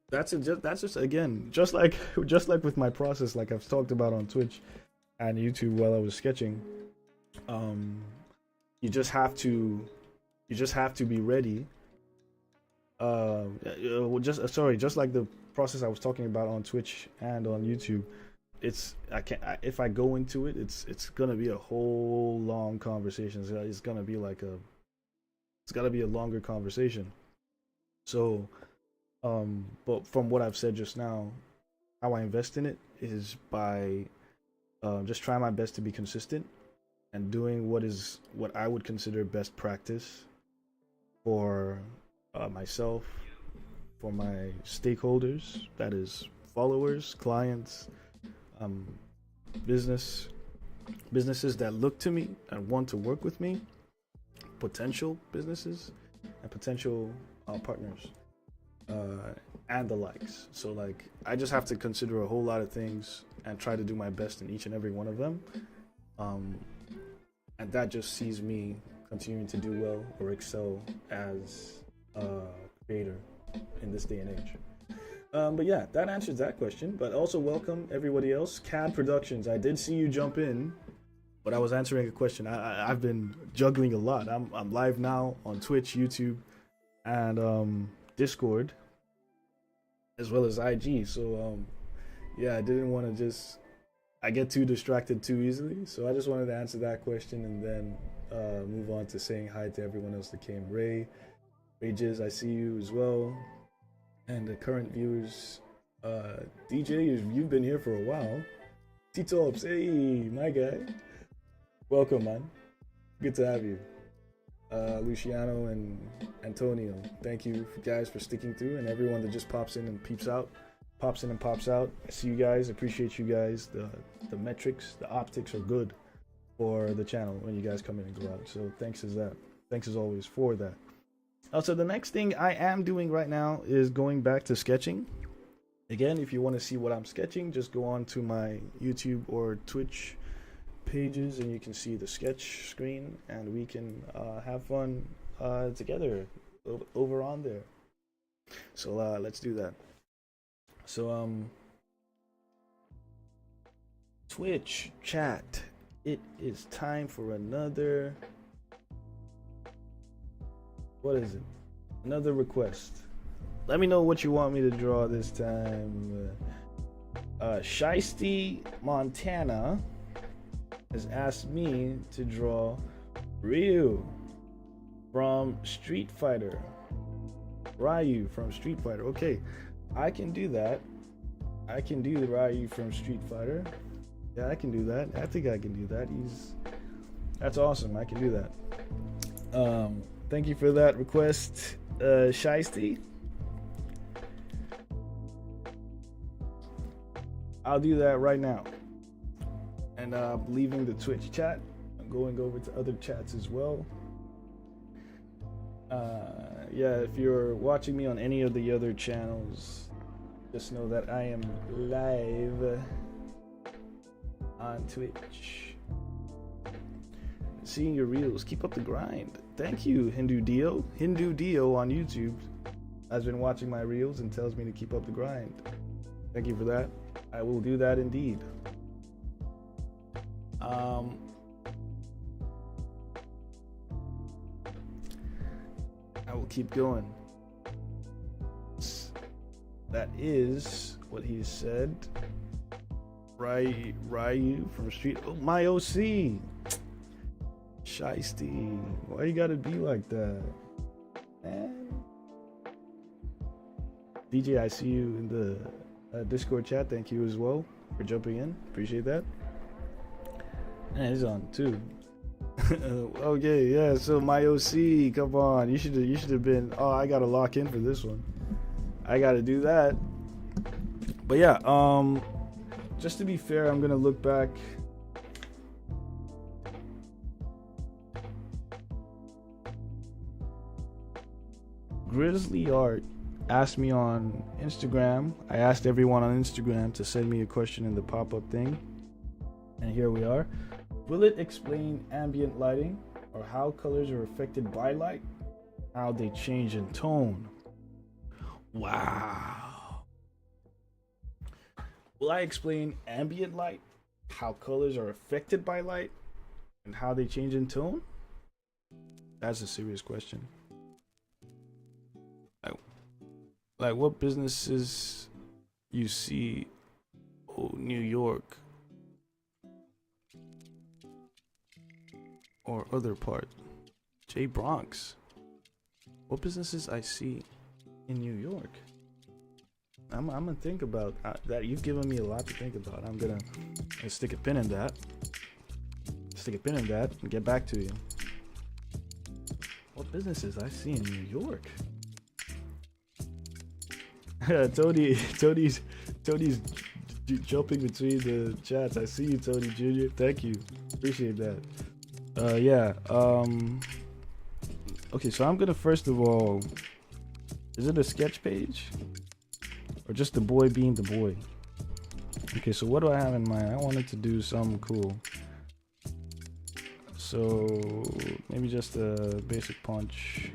that's just again, just like with my process, like I've talked about on Twitch and YouTube while I was sketching. You just have to be ready. Just like the process I was talking about on Twitch and on YouTube. If I go into it, it's gonna be a whole long conversation. It's gonna be a longer conversation. So, but from what I've said just now, how I invest in it is by just trying my best to be consistent and doing what I would consider best practice for myself, for my stakeholders, that is followers, clients, businesses that look to me and want to work with me, potential businesses and potential partners, and the likes. So like, I just have to consider a whole lot of things and try to do my best in each and every one of them, and that just sees me continuing to do well or excel as a creator in this day and age. But yeah, that answers that question. But also welcome everybody else. CAD Productions, I did see you jump in, but I was answering a question. I've been juggling a lot. I'm live now on Twitch, YouTube, and Discord, as well as IG. So yeah, I didn't want to I get too distracted too easily. So I just wanted to answer that question and then move on to saying hi to everyone else that came. Rages, I see you as well. And the current viewers, DJ, you've been here for a while. T-Tops, hey, my guy. Welcome, man. Good to have you. Luciano and Antonio, thank you guys for sticking through, and everyone that just pops in and pops in and pops out. I see you guys, appreciate you guys. The metrics, the optics are good for the channel when you guys come in and go out. So thanks as always for that. So the next thing I am doing right now is going back to sketching. Again, if you want to see what I'm sketching, just go on to my YouTube or Twitch pages and you can see the sketch screen, and we can have fun together over on there. So let's do that. So Twitch chat, it is time for another, what is it? Another request. Let me know what you want me to draw this time. Shiesty Montana has asked me to draw Ryu from Street Fighter. Ryu from Street Fighter. Okay, I can do that. I can do the Ryu from Street Fighter. Yeah, I can do that. I think I can do that. That's awesome. I can do that. Thank you for that request, Shiesty. I'll do that right now. And leaving the Twitch chat. I'm going over to other chats as well. Yeah, if you're watching me on any of the other channels, just know that I am live on Twitch. Seeing your reels, keep up the grind. Thank you, Hindu Dio. Hindu Dio on YouTube has been watching my reels and tells me to keep up the grind. Thank you for that. I will do that indeed. I will keep going. That is what he said. Ryu from Street. Oh, my OC. Shiesty. Why you gotta be like that? Man. DJ, I see you in the Discord chat. Thank you as well for jumping in. Appreciate that. And he's on too. Okay, yeah. So my OC, come on. You should have been. Oh, I gotta lock in for this one. I gotta do that. But yeah, just to be fair, I'm gonna look back. Grizzly Art asked me on Instagram. I asked everyone on Instagram to send me a question in the pop-up thing. And here we are. Will it explain ambient lighting or how colors are affected by light? How they change in tone? Wow. Will I explain ambient light, how colors are affected by light, and how they change in tone? That's a serious question. Like what businesses you see? Oh, New York or other part? J Bronx. What businesses I see in New York? I'm gonna think about that. You've given me a lot to think about. I'm gonna stick a pin in that. Stick a pin in that and get back to you. What businesses I see in New York? Tony's jumping between the chats. I see you, Tony Jr. Thank you, appreciate that. Yeah. Okay, so I'm gonna first of all, is it a sketch page or just the boy being the boy? Okay, so what do I have in mind? I wanted to do something cool. So maybe just a basic punch.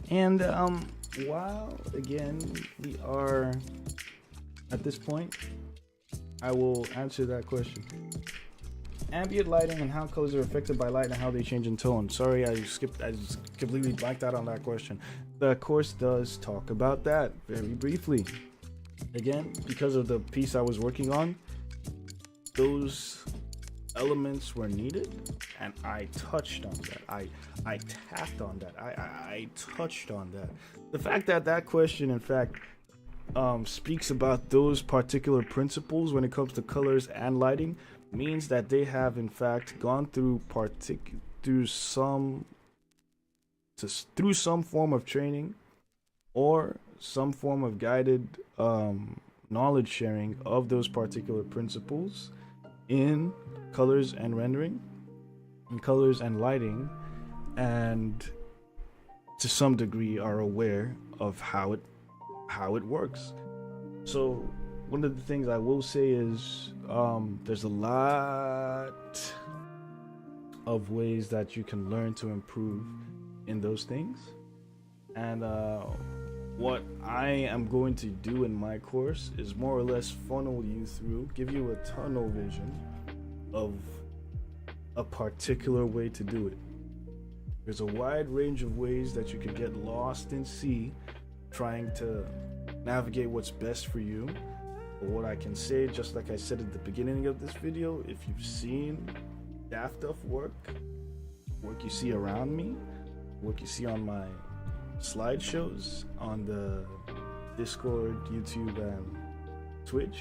And while again we are at this point, I will answer that question. Ambient lighting and how colors are affected by light and how they change in tone. Sorry, I just completely blanked out on that question. The course does talk about that very briefly. Again, because of the piece I was working on, those elements were needed, and I touched on that. I tapped on that. I touched on that. The fact that that question, in fact, speaks about those particular principles when it comes to colors and lighting means that they have, in fact, gone through some form of training or some form of guided knowledge sharing of those particular principles in colors and rendering, in colors and lighting, and to some degree are aware of how it works. So one of the things I will say is there's a lot of ways that you can learn to improve in those things. And what I am going to do in my course is more or less funnel you through, give you a tunnel vision of a particular way to do it. There's a wide range of ways that you could get lost in sea trying to navigate what's best for you. But what I can say, just like I said at the beginning of this video, if you've seen Daft Duff work you see around me, work you see on my slideshows on the Discord, YouTube, and Twitch.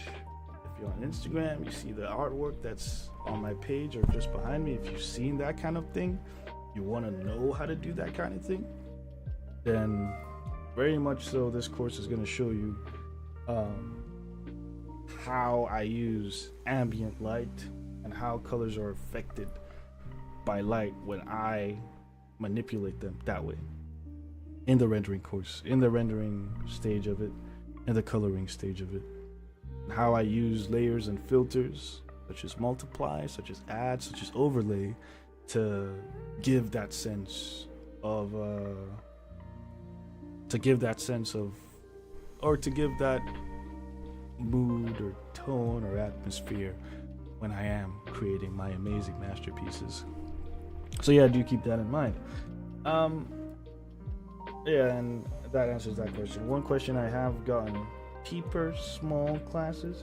If you're on Instagram, you see the artwork that's on my page or just behind me. If you've seen that kind of thing, you want to know how to do that kind of thing, then very much so this course is going to show you how I use ambient light and how colors are affected by light when I manipulate them that way in the rendering course, in the rendering stage of it, and the coloring stage of it. And how I use layers and filters such as multiply, such as add, such as overlay to give that sense of or to give that mood or tone or atmosphere when I am creating my amazing masterpieces. So yeah, do keep that in mind. Yeah, and that answers that question. One question I have gotten: peeper small classes.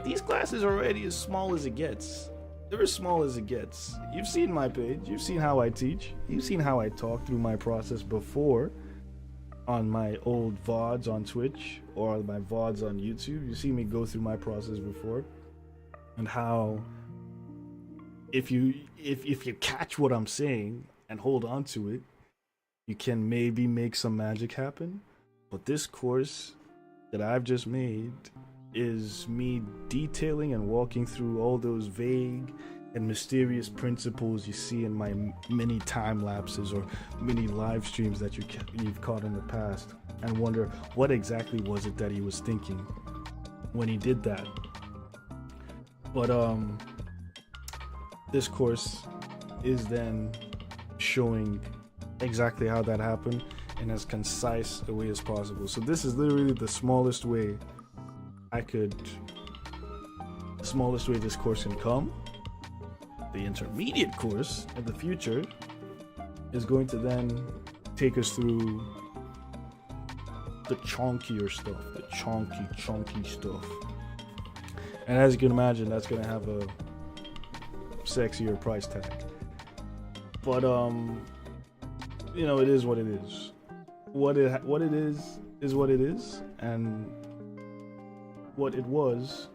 These classes are already as small as it gets. They're as small as it gets. You've seen my page. You've seen how I teach. You've seen how I talk through my process before on my old VODs on Twitch or my VODs on YouTube. You see me go through my process before, and how if you catch what I'm saying and hold on to it, you can maybe make some magic happen. But this course that I've just made is me detailing and walking through all those vague and mysterious principles you see in my many time lapses or mini live streams that you've caught in the past, and wonder what exactly was it that he was thinking when he did that. But this course is then showing exactly how that happened in as concise a way as possible. So this is literally the smallest way this course can come. The intermediate course in the future is going to then take us through the chunkier stuff, the chunky stuff. And as you can imagine, that's going to have a sexier price tag. But you know, it is what it is. What it is what it is, and what it was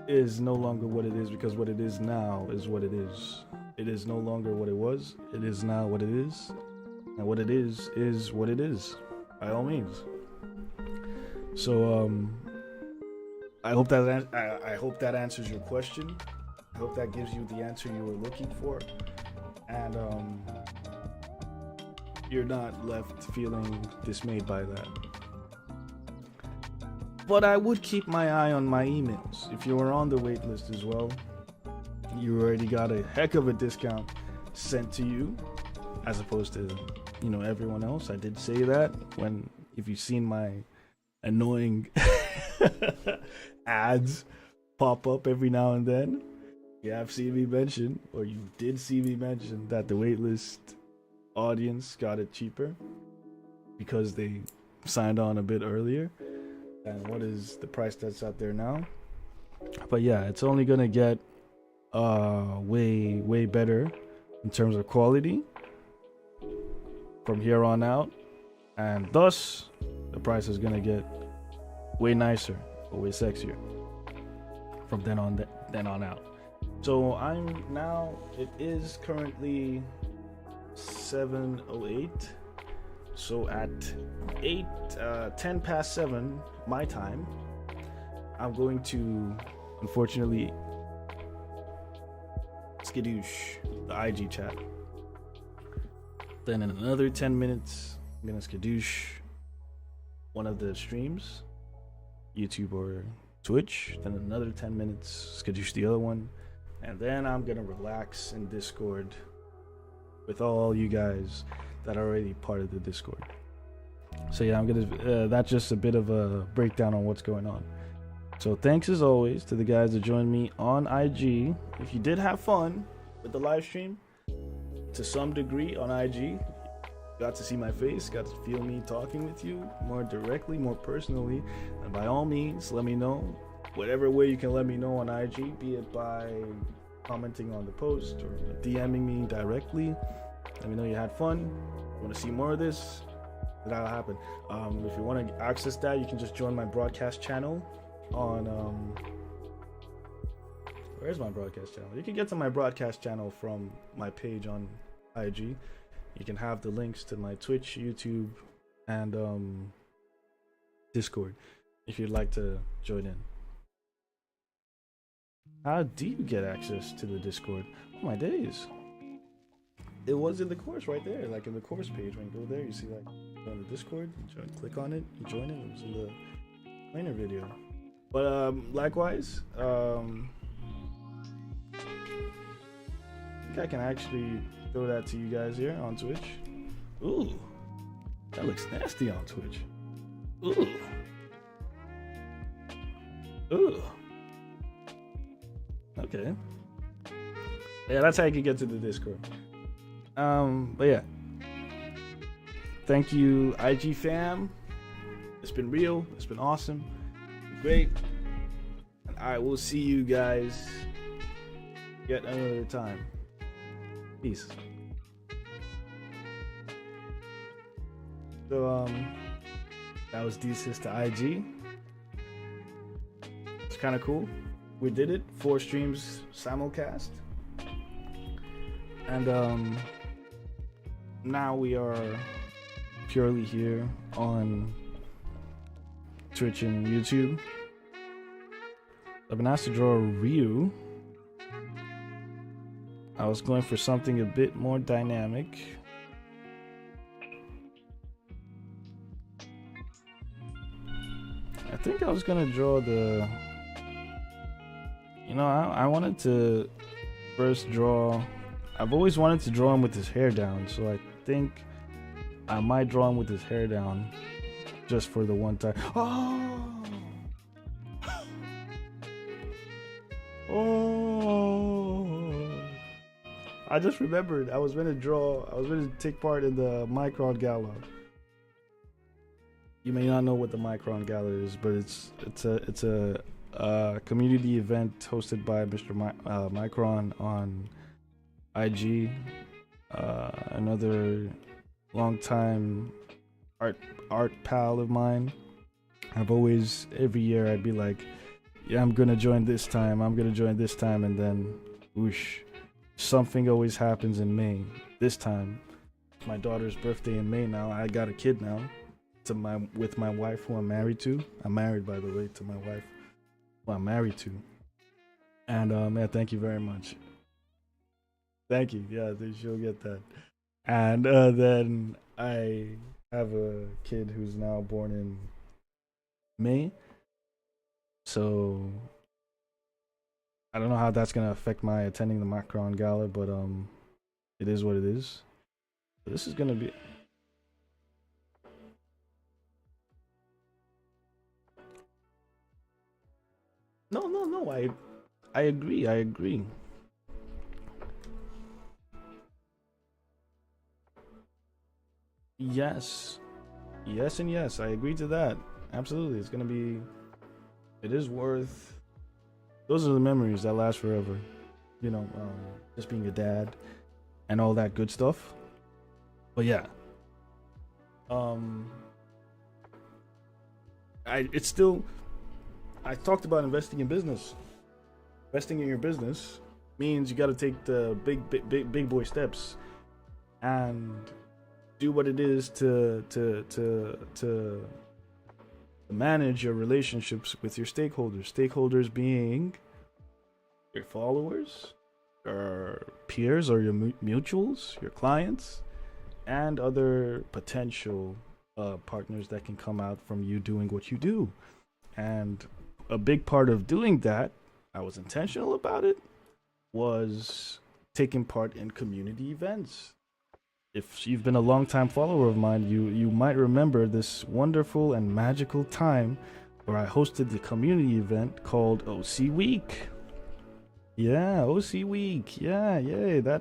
is no longer what it is, because what it is now is what it is. It is no longer what it was. It is now what it is, and what it is what it is, by all means. So I hope that answers your question. I hope that gives you the answer you were looking for, and you're not left feeling dismayed by that. But I would keep my eye on my emails. If you were on the wait list as well, you already got a heck of a discount sent to you, as opposed to, you know, everyone else. I did say that if you've seen my annoying ads pop up every now and then, you have seen me mention, or you did see me mention, that the waitlist audience got it cheaper because they signed on a bit earlier than what is the price that's out there now. But yeah, it's only gonna get way better in terms of quality from here on out, and thus the price is gonna get way nicer or way sexier from then on out. So it is currently 7:08. So at 10 past 7 my time, I'm going to unfortunately skadoosh the IG chat. Then in another 10 minutes, I'm gonna skadoosh one of the streams. YouTube or Twitch. Then another 10 minutes, Skadoosh the other one. And then I'm gonna relax in Discord with all you guys that are already part of the Discord. So yeah, I'm gonna that's just a bit of a breakdown on what's going on. So thanks as always to the guys that joined me on IG. If you did have fun with the live stream to some degree on IG, got to see my face, got to feel me talking with you more directly, more personally, and by all means, let me know. Whatever way you can let me know on IG, be it by commenting on the post or DMing me directly. Let me know you had fun. You want to see more of this? That'll happen. If you want to access that, you can just join my broadcast channel on where's my broadcast channel? You can get to my broadcast channel from my page on IG. You can have the links to my Twitch, YouTube, and Discord if you'd like to join in. How do you get access to the Discord? Oh my days. It was in the course right there, like in the course page. When you go there, you see like join the Discord, click on it, you join it. It was in the trainer video. But likewise, I think I can actually throw that to you guys here on Twitch. Ooh, that looks nasty on Twitch. Ooh. Ooh. Okay. Yeah, that's how you can get to the Discord. But yeah. Thank you, IG fam. It's been real. It's been awesome. Great. And I will see you guys yet another time. Peace. So that was D-Sis to IG. It's kind of cool. We did it. 4 streams simulcast. And now we are purely here on Twitch and YouTube. I've been asked to draw a Ryu. I was going for something a bit more dynamic. I think I was gonna draw the... You know, I wanted to first draw... I've always wanted to draw him with his hair down, so I think I might draw him with his hair down just for the one time. Oh! Oh! I just remembered I was going to take part in the Micron Gala. You may not know what the Micron Gala is, but it's a community event hosted by Mr. Micron on IG, another longtime art pal of mine. I've always, every year I'd be like, yeah, I'm gonna join this time, and then whoosh, something always happens in May. This time, it's my daughter's birthday in May now. I got a kid now, with my wife who I'm married to. I'm married, by the way, to my wife who I'm married to. And yeah, thank you very much. Thank you. Yeah, she'll get that. And then I have a kid who's now born in May. So I don't know how that's gonna affect my attending the Macron Gala, but it is what it is. So this is gonna be... No. I agree. Yes, and yes, I agree to that. Absolutely, it's gonna be... It is worth... Those are the memories that last forever. You know, just being a dad and all that good stuff. But yeah, it's still... I talked about investing in business. Investing in your business means you got to take the big boy steps and do what it is to manage your relationships with your stakeholders. Stakeholders being your followers, your peers or your mutuals, your clients, and other potential partners that can come out from you doing what you do. And a big part of doing that, I was intentional about it, was taking part in community events. If you've been a long-time follower of mine, you might remember this wonderful and magical time where I hosted the community event called OC Week. Yeah, OC Week. Yeah,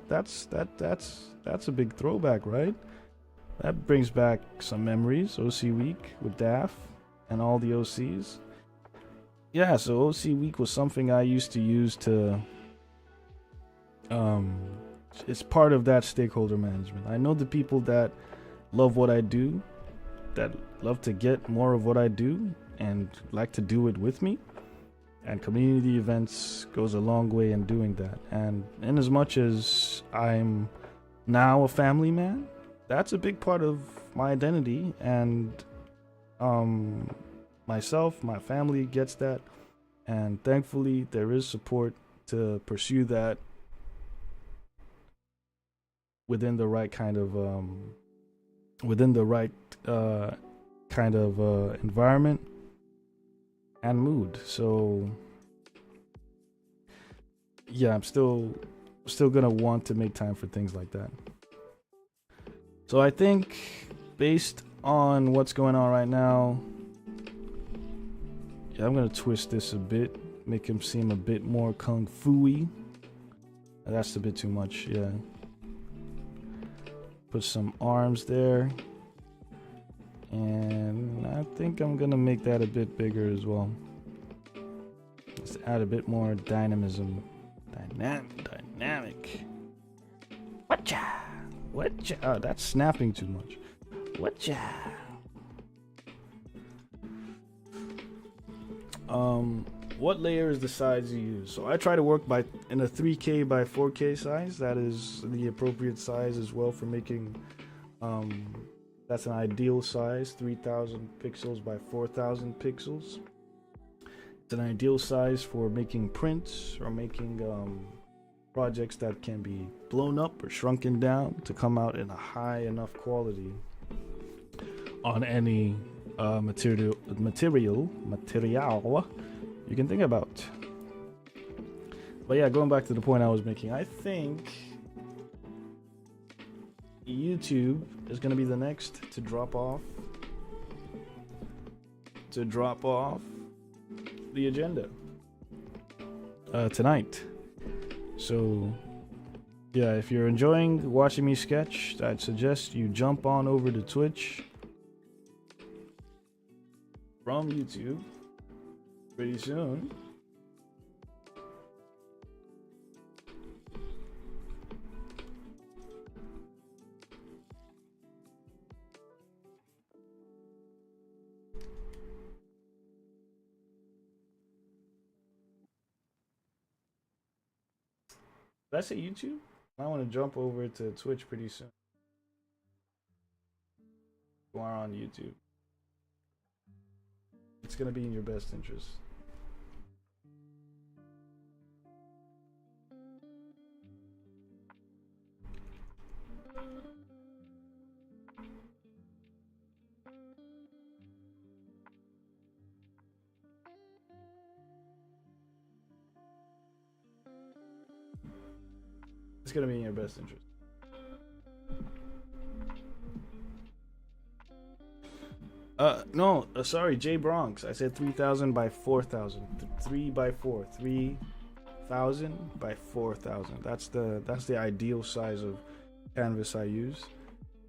that's a big throwback, right? That brings back some memories. OC Week with Daff and all the OCs. Yeah, so OC Week was something I used to use to it's part of that stakeholder management. I know the people that love what I do, that love to get more of what I do and like to do it with me. And community events goes a long way in doing that. And in as much as I'm now a family man, that's a big part of my identity. And myself, my family gets that. And thankfully, there is support to pursue that within the right kind of environment and mood. So yeah, I'm still gonna want to make time for things like that. So I think based on what's going on right now, yeah, I'm gonna twist this a bit, make him seem a bit more kung fu-y. That's a bit too much, yeah. Put some arms there. And I think I'm gonna make that a bit bigger as well. Let's add a bit more dynamism. Dynamic. Whatcha? Oh, that's snapping too much. Whatcha? What layer is the size you use? So I try to work in a 3K by 4K size. That is the appropriate size as well for making. That's an ideal size, 3000 pixels by 4000 pixels. It's an ideal size for making prints or making projects that can be blown up or shrunken down to come out in a high enough quality on any material you can think about. But yeah, going back to the point I was making, I think YouTube is going to be the next to drop off the agenda tonight. So yeah, if you're enjoying watching me sketch, I'd suggest you jump on over to Twitch from YouTube pretty soon. Did I say YouTube? I want to jump over to Twitch pretty soon. You are on YouTube. It's going to be in your best interest. It's going to be in your best interest. No, sorry, J Bronx. I said 3000 by 4000. 3 by 4. 3000 by 4000. That's the ideal size of canvas I use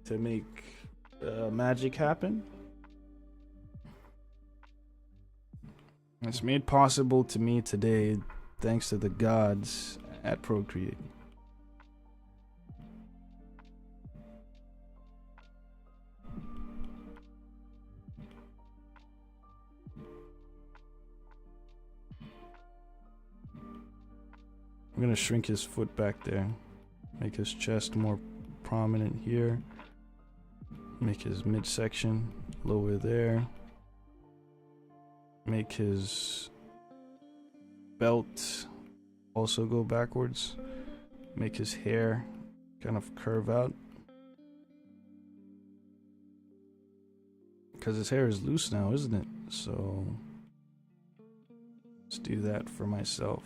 to make magic happen. It's made possible to me today thanks to the gods at Procreate. I'm gonna shrink his foot back there, make his chest more prominent here, make his midsection lower there, make his belt also go backwards, make his hair kind of curve out, because his hair is loose now, isn't it? So Let's do that for myself.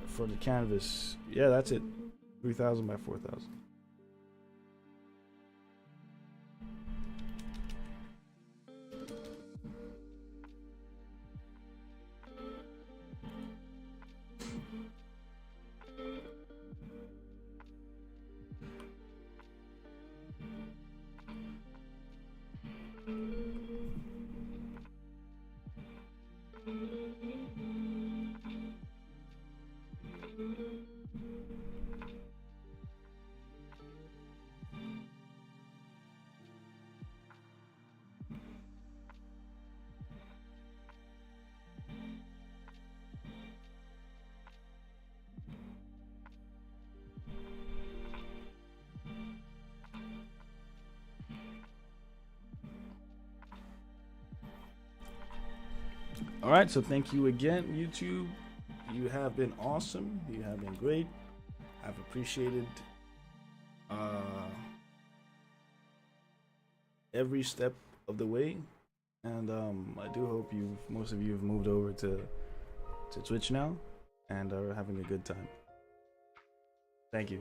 For the canvas, yeah, that's it. 3,000 by 4,000. All right, so thank you again, YouTube. You have been awesome. You have been great. I've appreciated every step of the way, and I do hope most of you have moved over to Twitch now and are having a good time. Thank you.